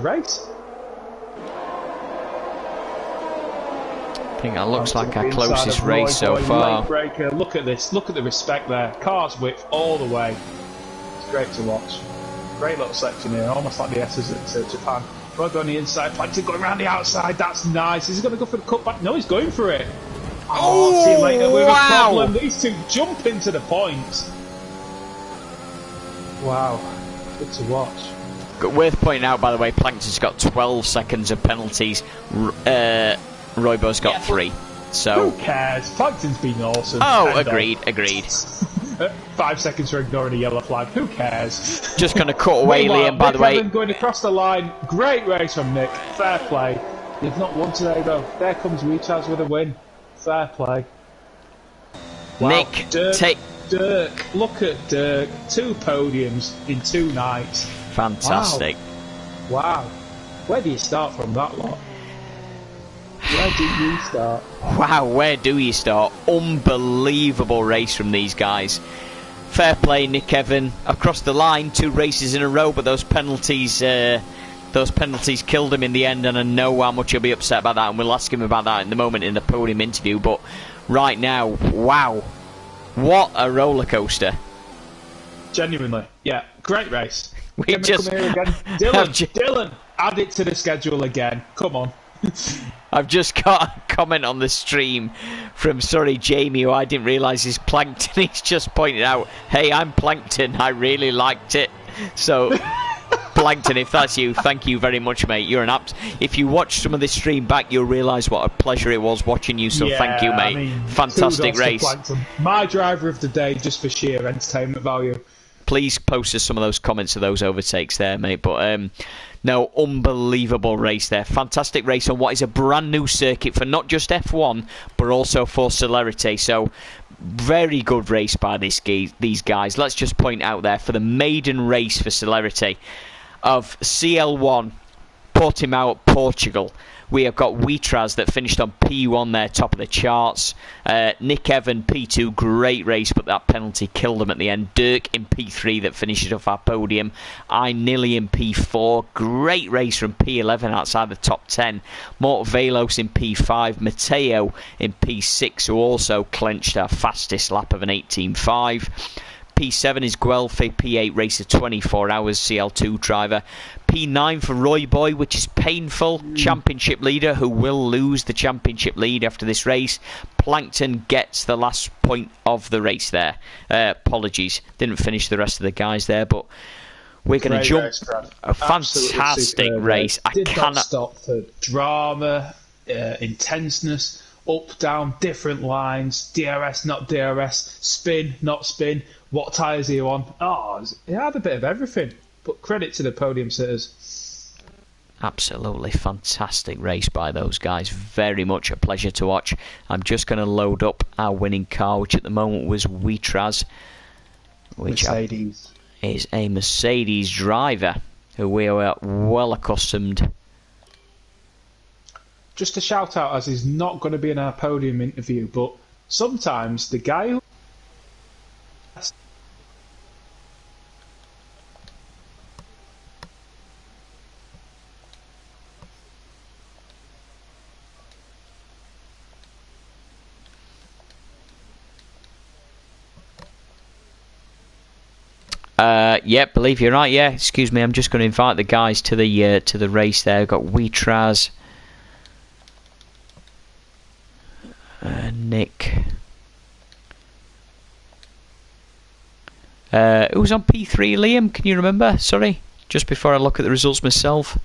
race. I think that looks like our closest race so far. Late breaker. Look at this. Look at the respect there. Car's width all the way. It's great to watch. Great little section here, almost like the S's at Japan. Roy Boy on the inside, Plankton going around the outside. That's nice. Is he going to go for the cutback? No, he's going for it. Oh, see you later. We have a problem. These two jump into the points. Wow, good to watch. Worth pointing out, by the way, Plankton's got 12 seconds of penalties. Roy Boy's got 3. So who cares? Plankton's been awesome. Oh, agreed. 5 seconds for ignoring a yellow flag. Who cares? Just going to cut away, Liam. By the way, going across the line. Great race from Nick. Fair play. You've not won today, though. There comes Chaz with a win. Fair play. Wow. Nick, Dirk, look at Dirk. 2 podiums in 2 nights. Fantastic. Wow. Where do you start from that lot? Where do you start? Wow, where do you start? Unbelievable race from these guys. Fair play, Nick Evan. Across the line, 2 races in a row, but those penalties killed him in the end, and I know how much he'll be upset about that, and we'll ask him about that in the moment in the podium interview. But right now, wow, what a roller coaster! Genuinely, yeah, great race. We just come here again. Dylan, add it to the schedule again. Come on. I've just got a comment on the stream from Jamie, who I didn't realise is Plankton. He's just pointed out, hey, I'm Plankton, I really liked it. So Plankton, if that's you, thank you very much, mate. You're an if you watch some of this stream back, you'll realise what a pleasure it was watching you, so thank you, mate. I mean, fantastic race. My driver of the day, just for sheer entertainment value. Please post us some of those comments of those overtakes there, mate. But no, unbelievable race there. Fantastic race on what is a brand new circuit for not just F1, but also for Celerity. So, very good race by these guys. Let's just point out there, for the maiden race for Celerity of CL-1, Portimao, Portugal, we have got Wheatraz that finished on P1 there, top of the charts. Nick Evan, P2, great race, but that penalty killed him at the end. Dirk in P3 that finishes off our podium. I Nilly in P4, great race from P11 outside the top 10. Mort Velos in P5, Matteo in P6, who also clenched our fastest lap of an 18.5. P7 is Guelphi, P8 race of 24 hours, CL2 driver. P9 for Roy Boy, which is painful. Championship leader, who will lose the championship lead after this race. Plankton gets the last point of the race there. Apologies, didn't finish the rest of the guys there, but we're going to jump. A fantastic race. I cannot stop for drama, intenseness, up, down, different lines, DRS, not DRS, spin, not spin. What tyres are you on? Oh, it had a bit of everything. But credit to the podium sitters. Absolutely fantastic race by those guys. Very much a pleasure to watch. I'm just going to load up our winning car, which at the moment was Wheatraz, which Mercedes. Is a Mercedes driver who we are well accustomed. Just a shout out, as he's not going to be in our podium interview, but sometimes the guy who yeah, believe you're right. Yeah, excuse me. I'm just going to invite the guys to the race. There, we've got Wheatraz, Nick. Who was on P3? Liam, can you remember? Sorry, just before I look at the results myself.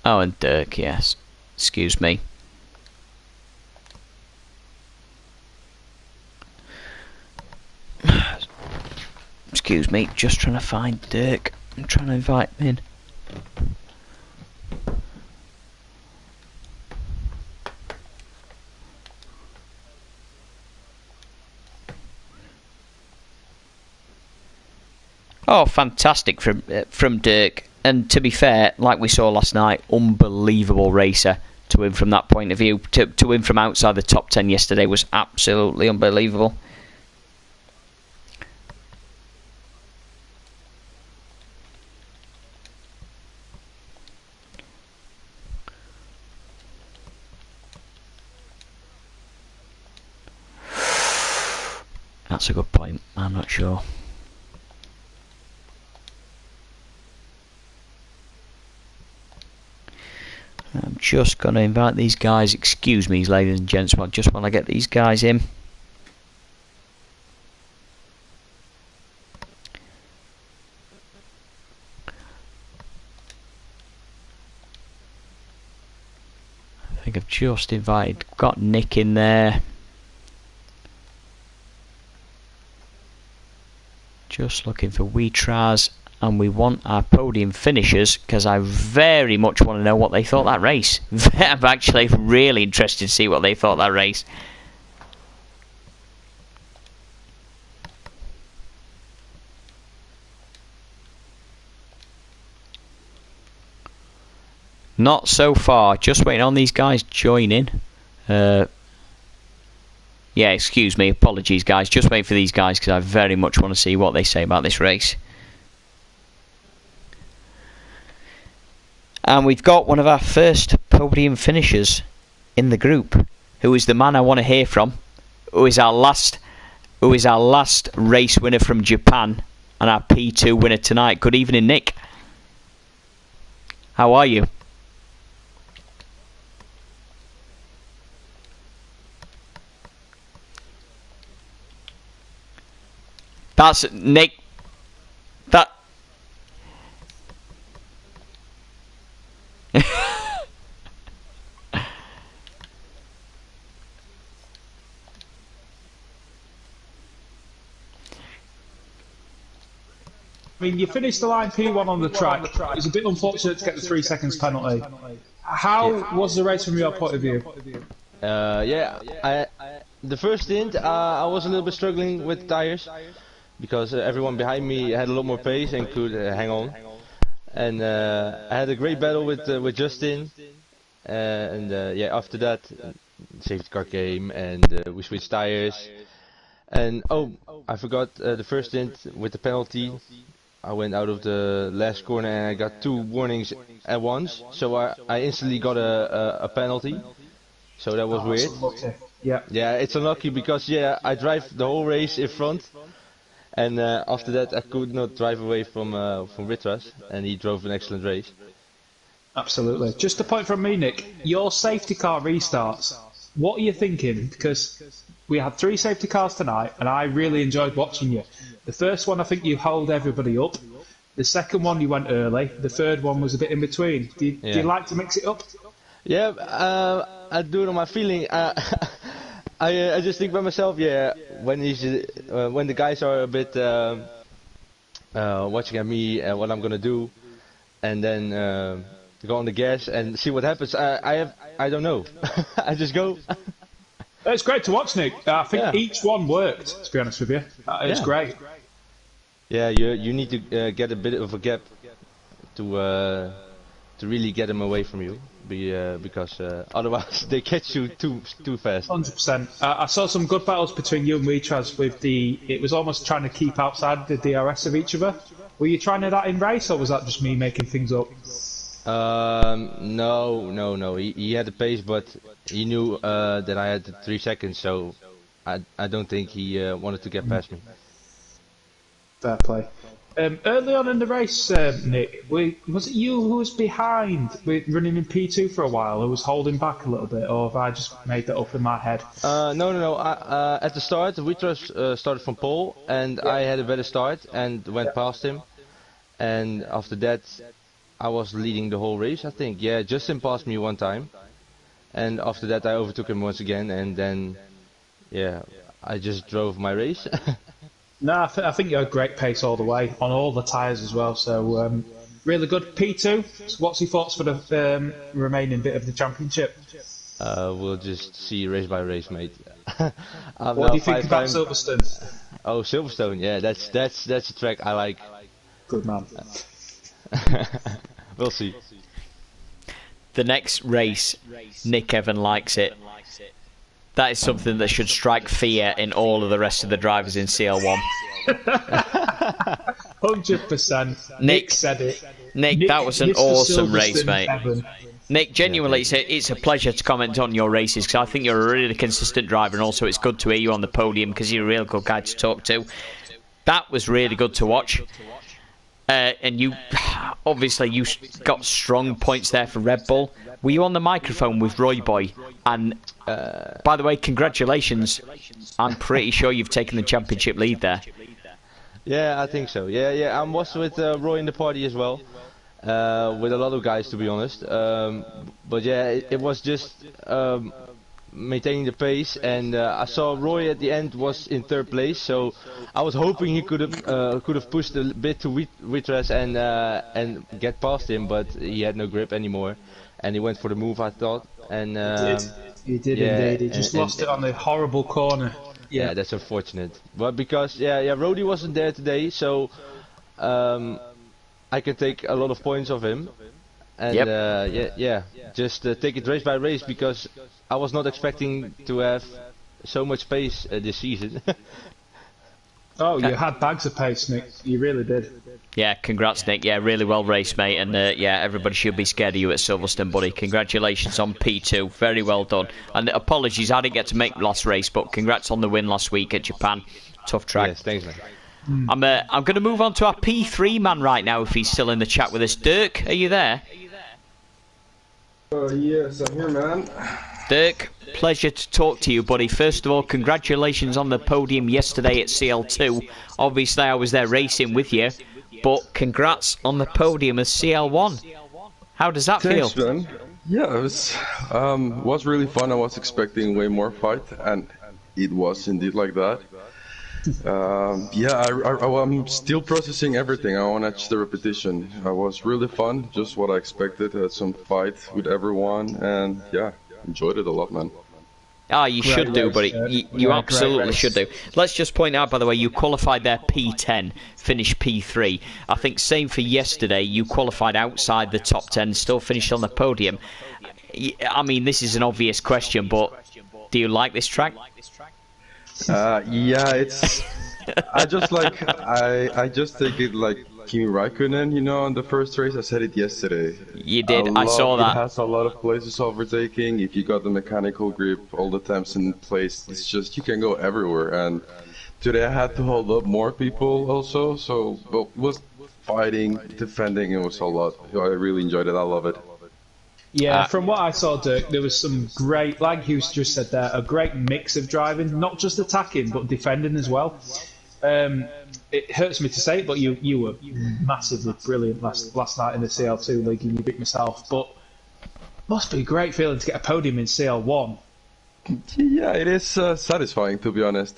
Oh, and Dirk, yes. Excuse me. Excuse me, just trying to find Dirk. I'm trying to invite him in. Oh, fantastic from Dirk. And to be fair, like we saw last night, unbelievable racer to win from that point of view. To win from outside the top 10 yesterday was absolutely unbelievable. That's a good point. I'm not sure. I'm just going to invite these guys. Excuse me, ladies and gents, just while I get these guys in. I think I've just invited, got Nick in there. Just looking for Wheatraz. And we want our podium finishers, because I very much want to know what they thought that race. I'm actually really interested to see what they thought that race. Not so far. Just waiting on these guys joining. Yeah, excuse me. Apologies, guys. Just wait for these guys because I very much want to see what they say about this race. And we've got one of our first podium finishers in the group, who is the man I want to hear from, who is our last race winner from Japan and our P2 winner tonight. Good evening, Nick. How are you? That's Nick. That. I mean, you finished the line P1 on the track. It was a bit unfortunate to get the 3 seconds penalty. How was the race from your point of view? The first stint, I was a little bit struggling with tires because everyone behind me had a lot more pace and could hang on. And I had a great battle with Justin. After that, safety car came and we switched tires. And I forgot the first stint with the penalty. I went out of the last corner and I got 2 warnings at once, so I instantly got a penalty. So that was weird. Yeah, it's unlucky because I drive the whole race in front, and after that I could not drive away from Ritras, and he drove an excellent race. Absolutely. Just a point from me, Nick. Your safety car restarts. What are you thinking? Because we had 3 safety cars tonight, and I really enjoyed watching you. The first one, I think you held everybody up. The second one, you went early. The third one was a bit in between. Do you like to mix it up? Yeah, I do it on my feeling. I just think by myself, when the guys are a bit watching at me and what I'm gonna do, and then go on the gas and see what happens. I don't know. I just go. It's great to watch, Nick. I think each one worked, to be honest with you. It's great. Yeah, you need to get a bit of a gap to really get them away from you, because otherwise they catch you too fast. 100%. I saw some good battles between you and Weetraz with it was almost trying to keep outside the DRS of each other. Were you trying to that in race, or was that just me making things up? No. He had the pace, but he knew that I had 3 seconds, so I don't think he wanted to get past me. Fair play. Early on in the race, Nick, was it you who was behind, running in P2 for a while, who was holding back a little bit, or have I just made that up in my head? No. At the start, Witras started from pole, and I had a better start and went past him. And after that, I was leading the whole race, I think. Yeah, Justin passed me one time, and after that I overtook him once again, and then I just drove my race. No, I think you had great pace all the way, on all the tyres as well, so really good. P2, so what's your thoughts for the remaining bit of the championship? We'll just see race by race, mate. What do you think about Silverstone? Oh, Silverstone, yeah, that's a track I like. Good man. We'll see. The next race, Nick Evan likes it. That is something that should strike fear in all of the rest of the drivers in CL1. 100%. Nick said it. Nick, that was an awesome race, mate. Evan. Nick, genuinely, it's a pleasure to comment on your races because I think you're a really consistent driver, and also it's good to hear you on the podium because you're a real good guy to talk to. That was really good to watch. And you, obviously, you got strong points there for Red Bull. Were you on the microphone with Roy Boy? And by the way, congratulations. I'm pretty sure you've taken the championship lead there. Yeah, I think so. Yeah. I was with Roy in the party as well, with a lot of guys, to be honest. But yeah, it was just maintaining the pace, and I saw Roy at the end was in 3rd place, so I was hoping he could have pushed a bit to Witras and get past him, but he had no grip anymore, and he went for the move, I thought. And he did indeed. He just lost it on the horrible corner. Yeah, that's unfortunate. But because Rody wasn't there today, so I can take a lot of points off him. And Yep. just take it race by race, because I was not expecting to have so much pace this season. Oh, you had bags of pace, Nick. You really did. Yeah, congrats, Nick. Yeah, really well raced, mate. And yeah, everybody should be scared of you at Silverstone, buddy. Congratulations on P2. Very well done. And apologies, I didn't get to make last race, but congrats on the win last week at Japan. Tough track. Yes, thanks, man. I'm going to move on to our P3 man right now, if he's still in the chat with us. Dirk, are you there? Yes, I'm here, man. Dirk, pleasure to talk to you, buddy. First of all, congratulations on the podium yesterday at CL2. Obviously, I was there racing with you, but congrats on the podium at CL1. How does that Thanks, feel? man. Yeah, it was really fun. I was expecting way more fight, and it was indeed like that. I'm still processing everything. I want to watch the repetition. It was really fun, just what I expected. Had some fight with everyone, and yeah, enjoyed it a lot, man. Ah, you should do, buddy. You absolutely should do. Let's just point out, by the way, you qualified there P10, finished P3. I think same for yesterday. You qualified outside the top 10, still finished on the podium. I mean, this is an obvious question, but do you like this track? Yeah, it's. I just take it like Kimi Raikkonen, you know, on the first race. I said it yesterday. You did. I saw that. It has a lot of places overtaking. If you got the mechanical grip, all the temps in place, it's just you can go everywhere. And today I had to hold up more people also, so but was fighting, defending. It was a lot. I really enjoyed it. I love it. Yeah, from what I saw, Dirk, there was some great, like you just said there, a great mix of driving, not just attacking, but defending as well. It hurts me to say it, but you were massively brilliant last night in the CL2 League, and you beat myself. But must be a great feeling to get a podium in CL1. Yeah, it is satisfying, to be honest.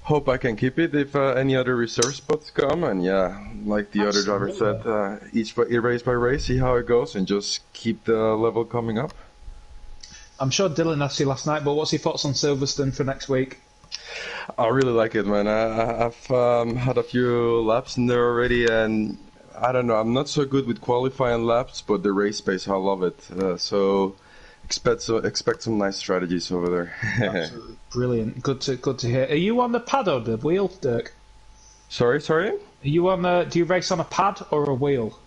Hope I can keep it if any other reserve spots come, and yeah, like the other driver said, each race by race, see how it goes, and just keep the level coming up. I'm sure Dylan asked you last night, but what's your thoughts on Silverstone for next week? I really like it, man. I've had a few laps in there already, and I don't know, I'm not so good with qualifying laps, but the race pace, I love it. So expect some nice strategies over there. Absolutely brilliant. Good to hear. Are you on the pad or the wheel, Dirk? Sorry. Are you on do you race on a pad or a wheel?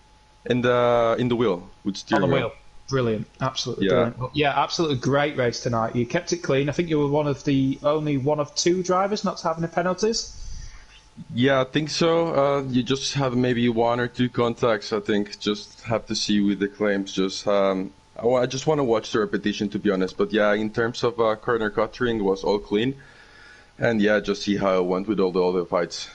In the wheel with steering on the wheel. Brilliant. Absolutely brilliant. Yeah, absolutely great race tonight. You kept it clean. I think you were only one of two drivers not having any penalties. Yeah, I think so. You just have maybe one or two contacts, I think. Just have to see with the claims. I just want to watch the repetition, to be honest. But yeah, in terms of corner cuttering, it was all clean. And yeah, just see how it went with all the other fights.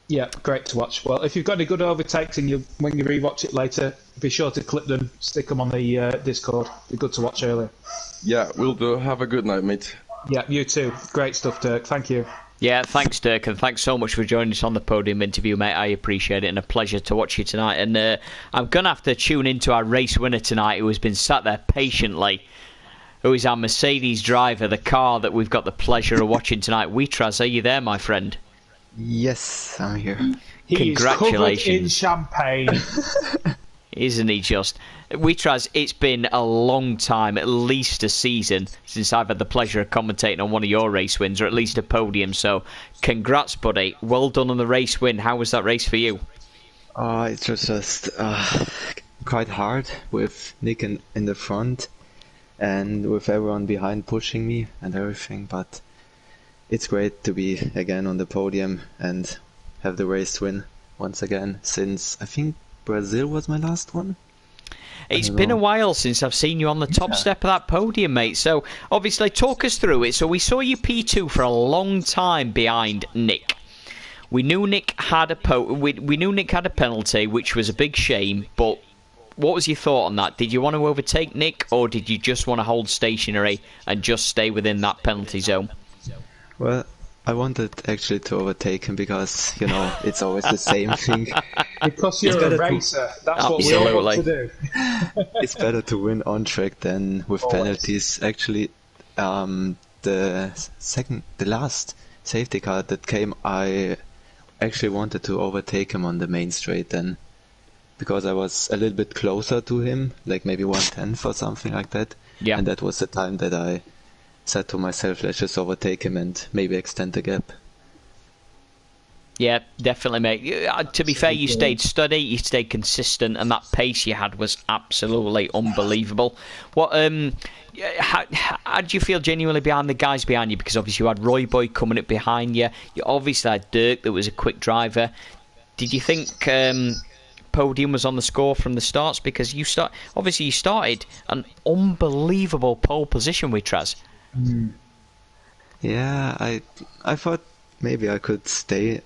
Yeah, great to watch. Well, if you've got any good overtakes and when you rewatch it later, be sure to clip them, stick them on the Discord. Be good to watch earlier. Yeah, will do. Have a good night, mate. Yeah, you too. Great stuff, Dirk. Thank you. Yeah, thanks, Dirk, and thanks so much for joining us on the podium interview, mate. I appreciate it, and a pleasure to watch you tonight. And I'm going to have to tune into our race winner tonight, who has been sat there patiently, who is our Mercedes driver, the car that we've got the pleasure of watching tonight. Witraz, are you there, my friend? Yes, I'm here. Congratulations. He's covered in champagne. Isn't he just? Witraz, it's been a long time, at least a season, since I've had the pleasure of commentating on one of your race wins, or at least a podium. So, congrats, buddy. Well done on the race win. How was that race for you? It was just quite hard with Nick in the front and with everyone behind pushing me and everything, but it's great to be again on the podium and have the race win once again, since I think Brazil was my last one. It's been a while since I've seen you on the top step of that podium, mate. So, obviously, talk us through it. So, we saw you P2 for a long time behind Nick. We knew Nick had we knew Nick had a penalty, which was a big shame. But what was your thought on that? Did you want to overtake Nick, or did you just want to hold stationary and just stay within that penalty zone? Well, I wanted actually to overtake him because, you know, it's always the same thing. Because you're a racer, that's what we all want to do. It's better to win on track than with penalties. Actually, the last safety car that came, I actually wanted to overtake him on the main straight then. because I was a little bit closer to him, like maybe 1/10 or something like that. Yeah. And that was the time that I said to myself, let's just overtake him and maybe extend the gap. Yeah, definitely, mate. To be fair, you stayed steady, you stayed consistent, and that pace you had was absolutely unbelievable. How do you feel genuinely behind the guys behind you? Because obviously you had Roy Boy coming up behind you. You obviously had Dirk, that was a quick driver. Did you think podium was on the score from the starts? Because you started an unbelievable pole position with Traz. Yeah, I thought maybe I could stay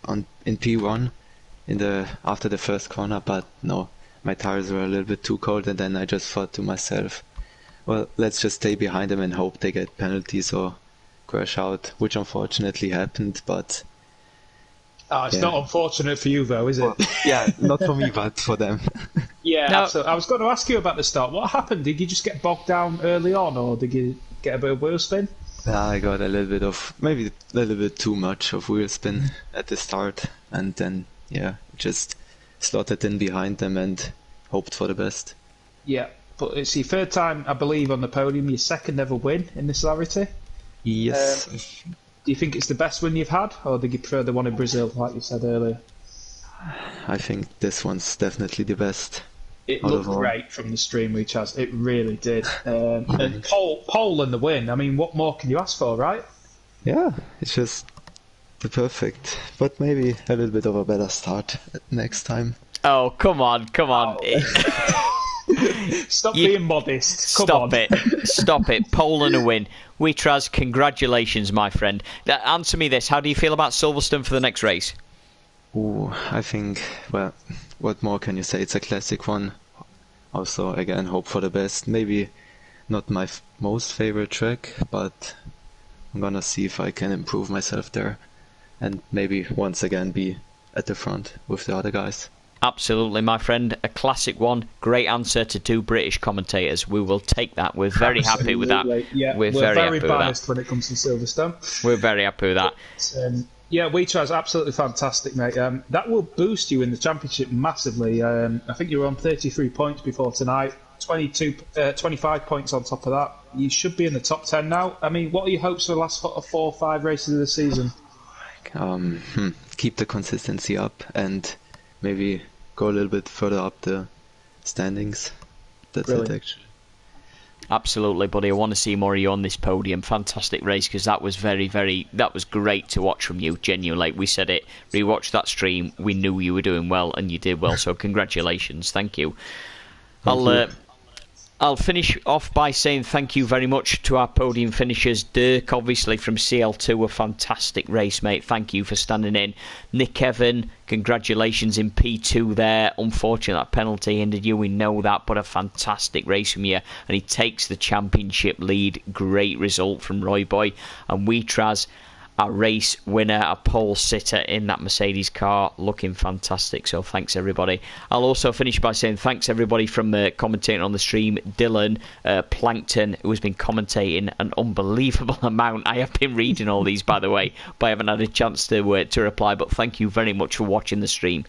in P1 after the first corner, but no, my tires were a little bit too cold, and then I just thought to myself, well, let's just stay behind them and hope they get penalties or crash out, which unfortunately happened, but... It's not unfortunate for you, though, is it? Yeah, not for me, but for them. Yeah, absolutely. I was going to ask you about the start. What happened? Did you just get bogged down early on, or did you get a bit of wheel spin? I got maybe a little bit too much of wheel spin at the start, and then, just slotted in behind them and hoped for the best. Yeah, but it's your third time, I believe, on the podium, your second ever win in the Celerity. Yes. Do you think it's the best win you've had, or do you prefer the one in Brazil, like you said earlier? I think this one's definitely the best. It looked great from the stream we Chaz. It really did. And pole and the win. I mean, what more can you ask for, right? Yeah, it's just the perfect, but maybe a little bit of a better start next time. Oh, come on. Stop being modest. Stop it. Pole and a win. Witraz, congratulations, my friend. Answer me this. How do you feel about Silverstone for the next race? Ooh, I think, well, what more can you say? It's a classic one. Also, again, hope for the best. Maybe not my most favorite track, but I'm gonna see if I can improve myself there. And maybe once again be at the front with the other guys. Absolutely, my friend. A classic one. Great answer to two British commentators. We will take that. We're very happy with that. Yeah, we're very biased when it comes to Silverstone. We're very happy with that. Yeah, WeTry's absolutely fantastic, mate. That will boost you in the championship massively. I think you were on 33 points before tonight. 25 points on top of that. You should be in the top 10 now. I mean, what are your hopes for the last 4 or 5 races of the season? Keep the consistency up and maybe go a little bit further up the standings. That's Brilliant. It, actually. Absolutely, buddy. I want to see more of you on this podium. Fantastic race, because that was that was great to watch from you. Genuinely, we said it. Rewatched that stream. We knew you were doing well, and you did well. So congratulations. Thank you. I'll finish off by saying thank you very much to our podium finishers. Dirk, obviously, from CL2, a fantastic race, mate. Thank you for standing in. Nick Evan, congratulations in P2 there. Unfortunately, that penalty hindered you. We know that, but a fantastic race from you. And he takes the championship lead. Great result from Roy Boy. And Witraz, a race winner, a pole sitter in that Mercedes car, looking fantastic. So thanks, everybody. I'll also finish by saying thanks, everybody, from commentating on the stream. Dylan, Plankton, who has been commentating an unbelievable amount. I have been reading all these, by the way, but I haven't had a chance to reply. But thank you very much for watching the stream.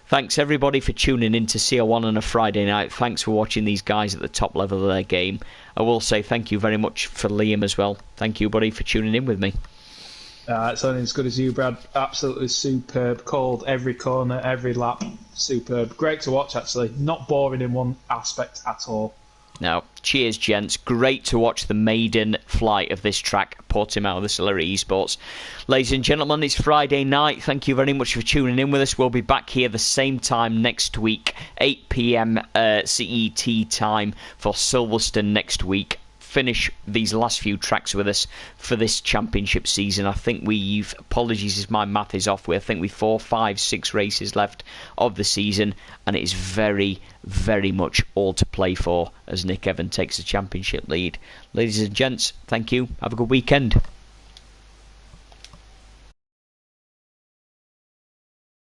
Thanks, everybody, for tuning in to CL-1 on a Friday night. Thanks for watching these guys at the top level of their game. I will say thank you very much for Liam as well. Thank you, buddy, for tuning in with me. It's only as good as you, Brad. Absolutely superb. Called every corner, every lap. Superb. Great to watch, actually. Not boring in one aspect at all. No. Cheers, gents. Great to watch the maiden flight of this track, Portimao, the Celerity eSports. Ladies and gentlemen, it's Friday night. Thank you very much for tuning in with us. We'll be back here the same time next week, 8 p.m. CET time for Silverstone next week. Finish these last few tracks with us for this championship season. I think apologies if my math is off, I think we've 4, 5, 6 races left of the season, and it is very, very much all to play for as Nick Evan takes the championship lead. Ladies and gents, thank you. Have a good weekend.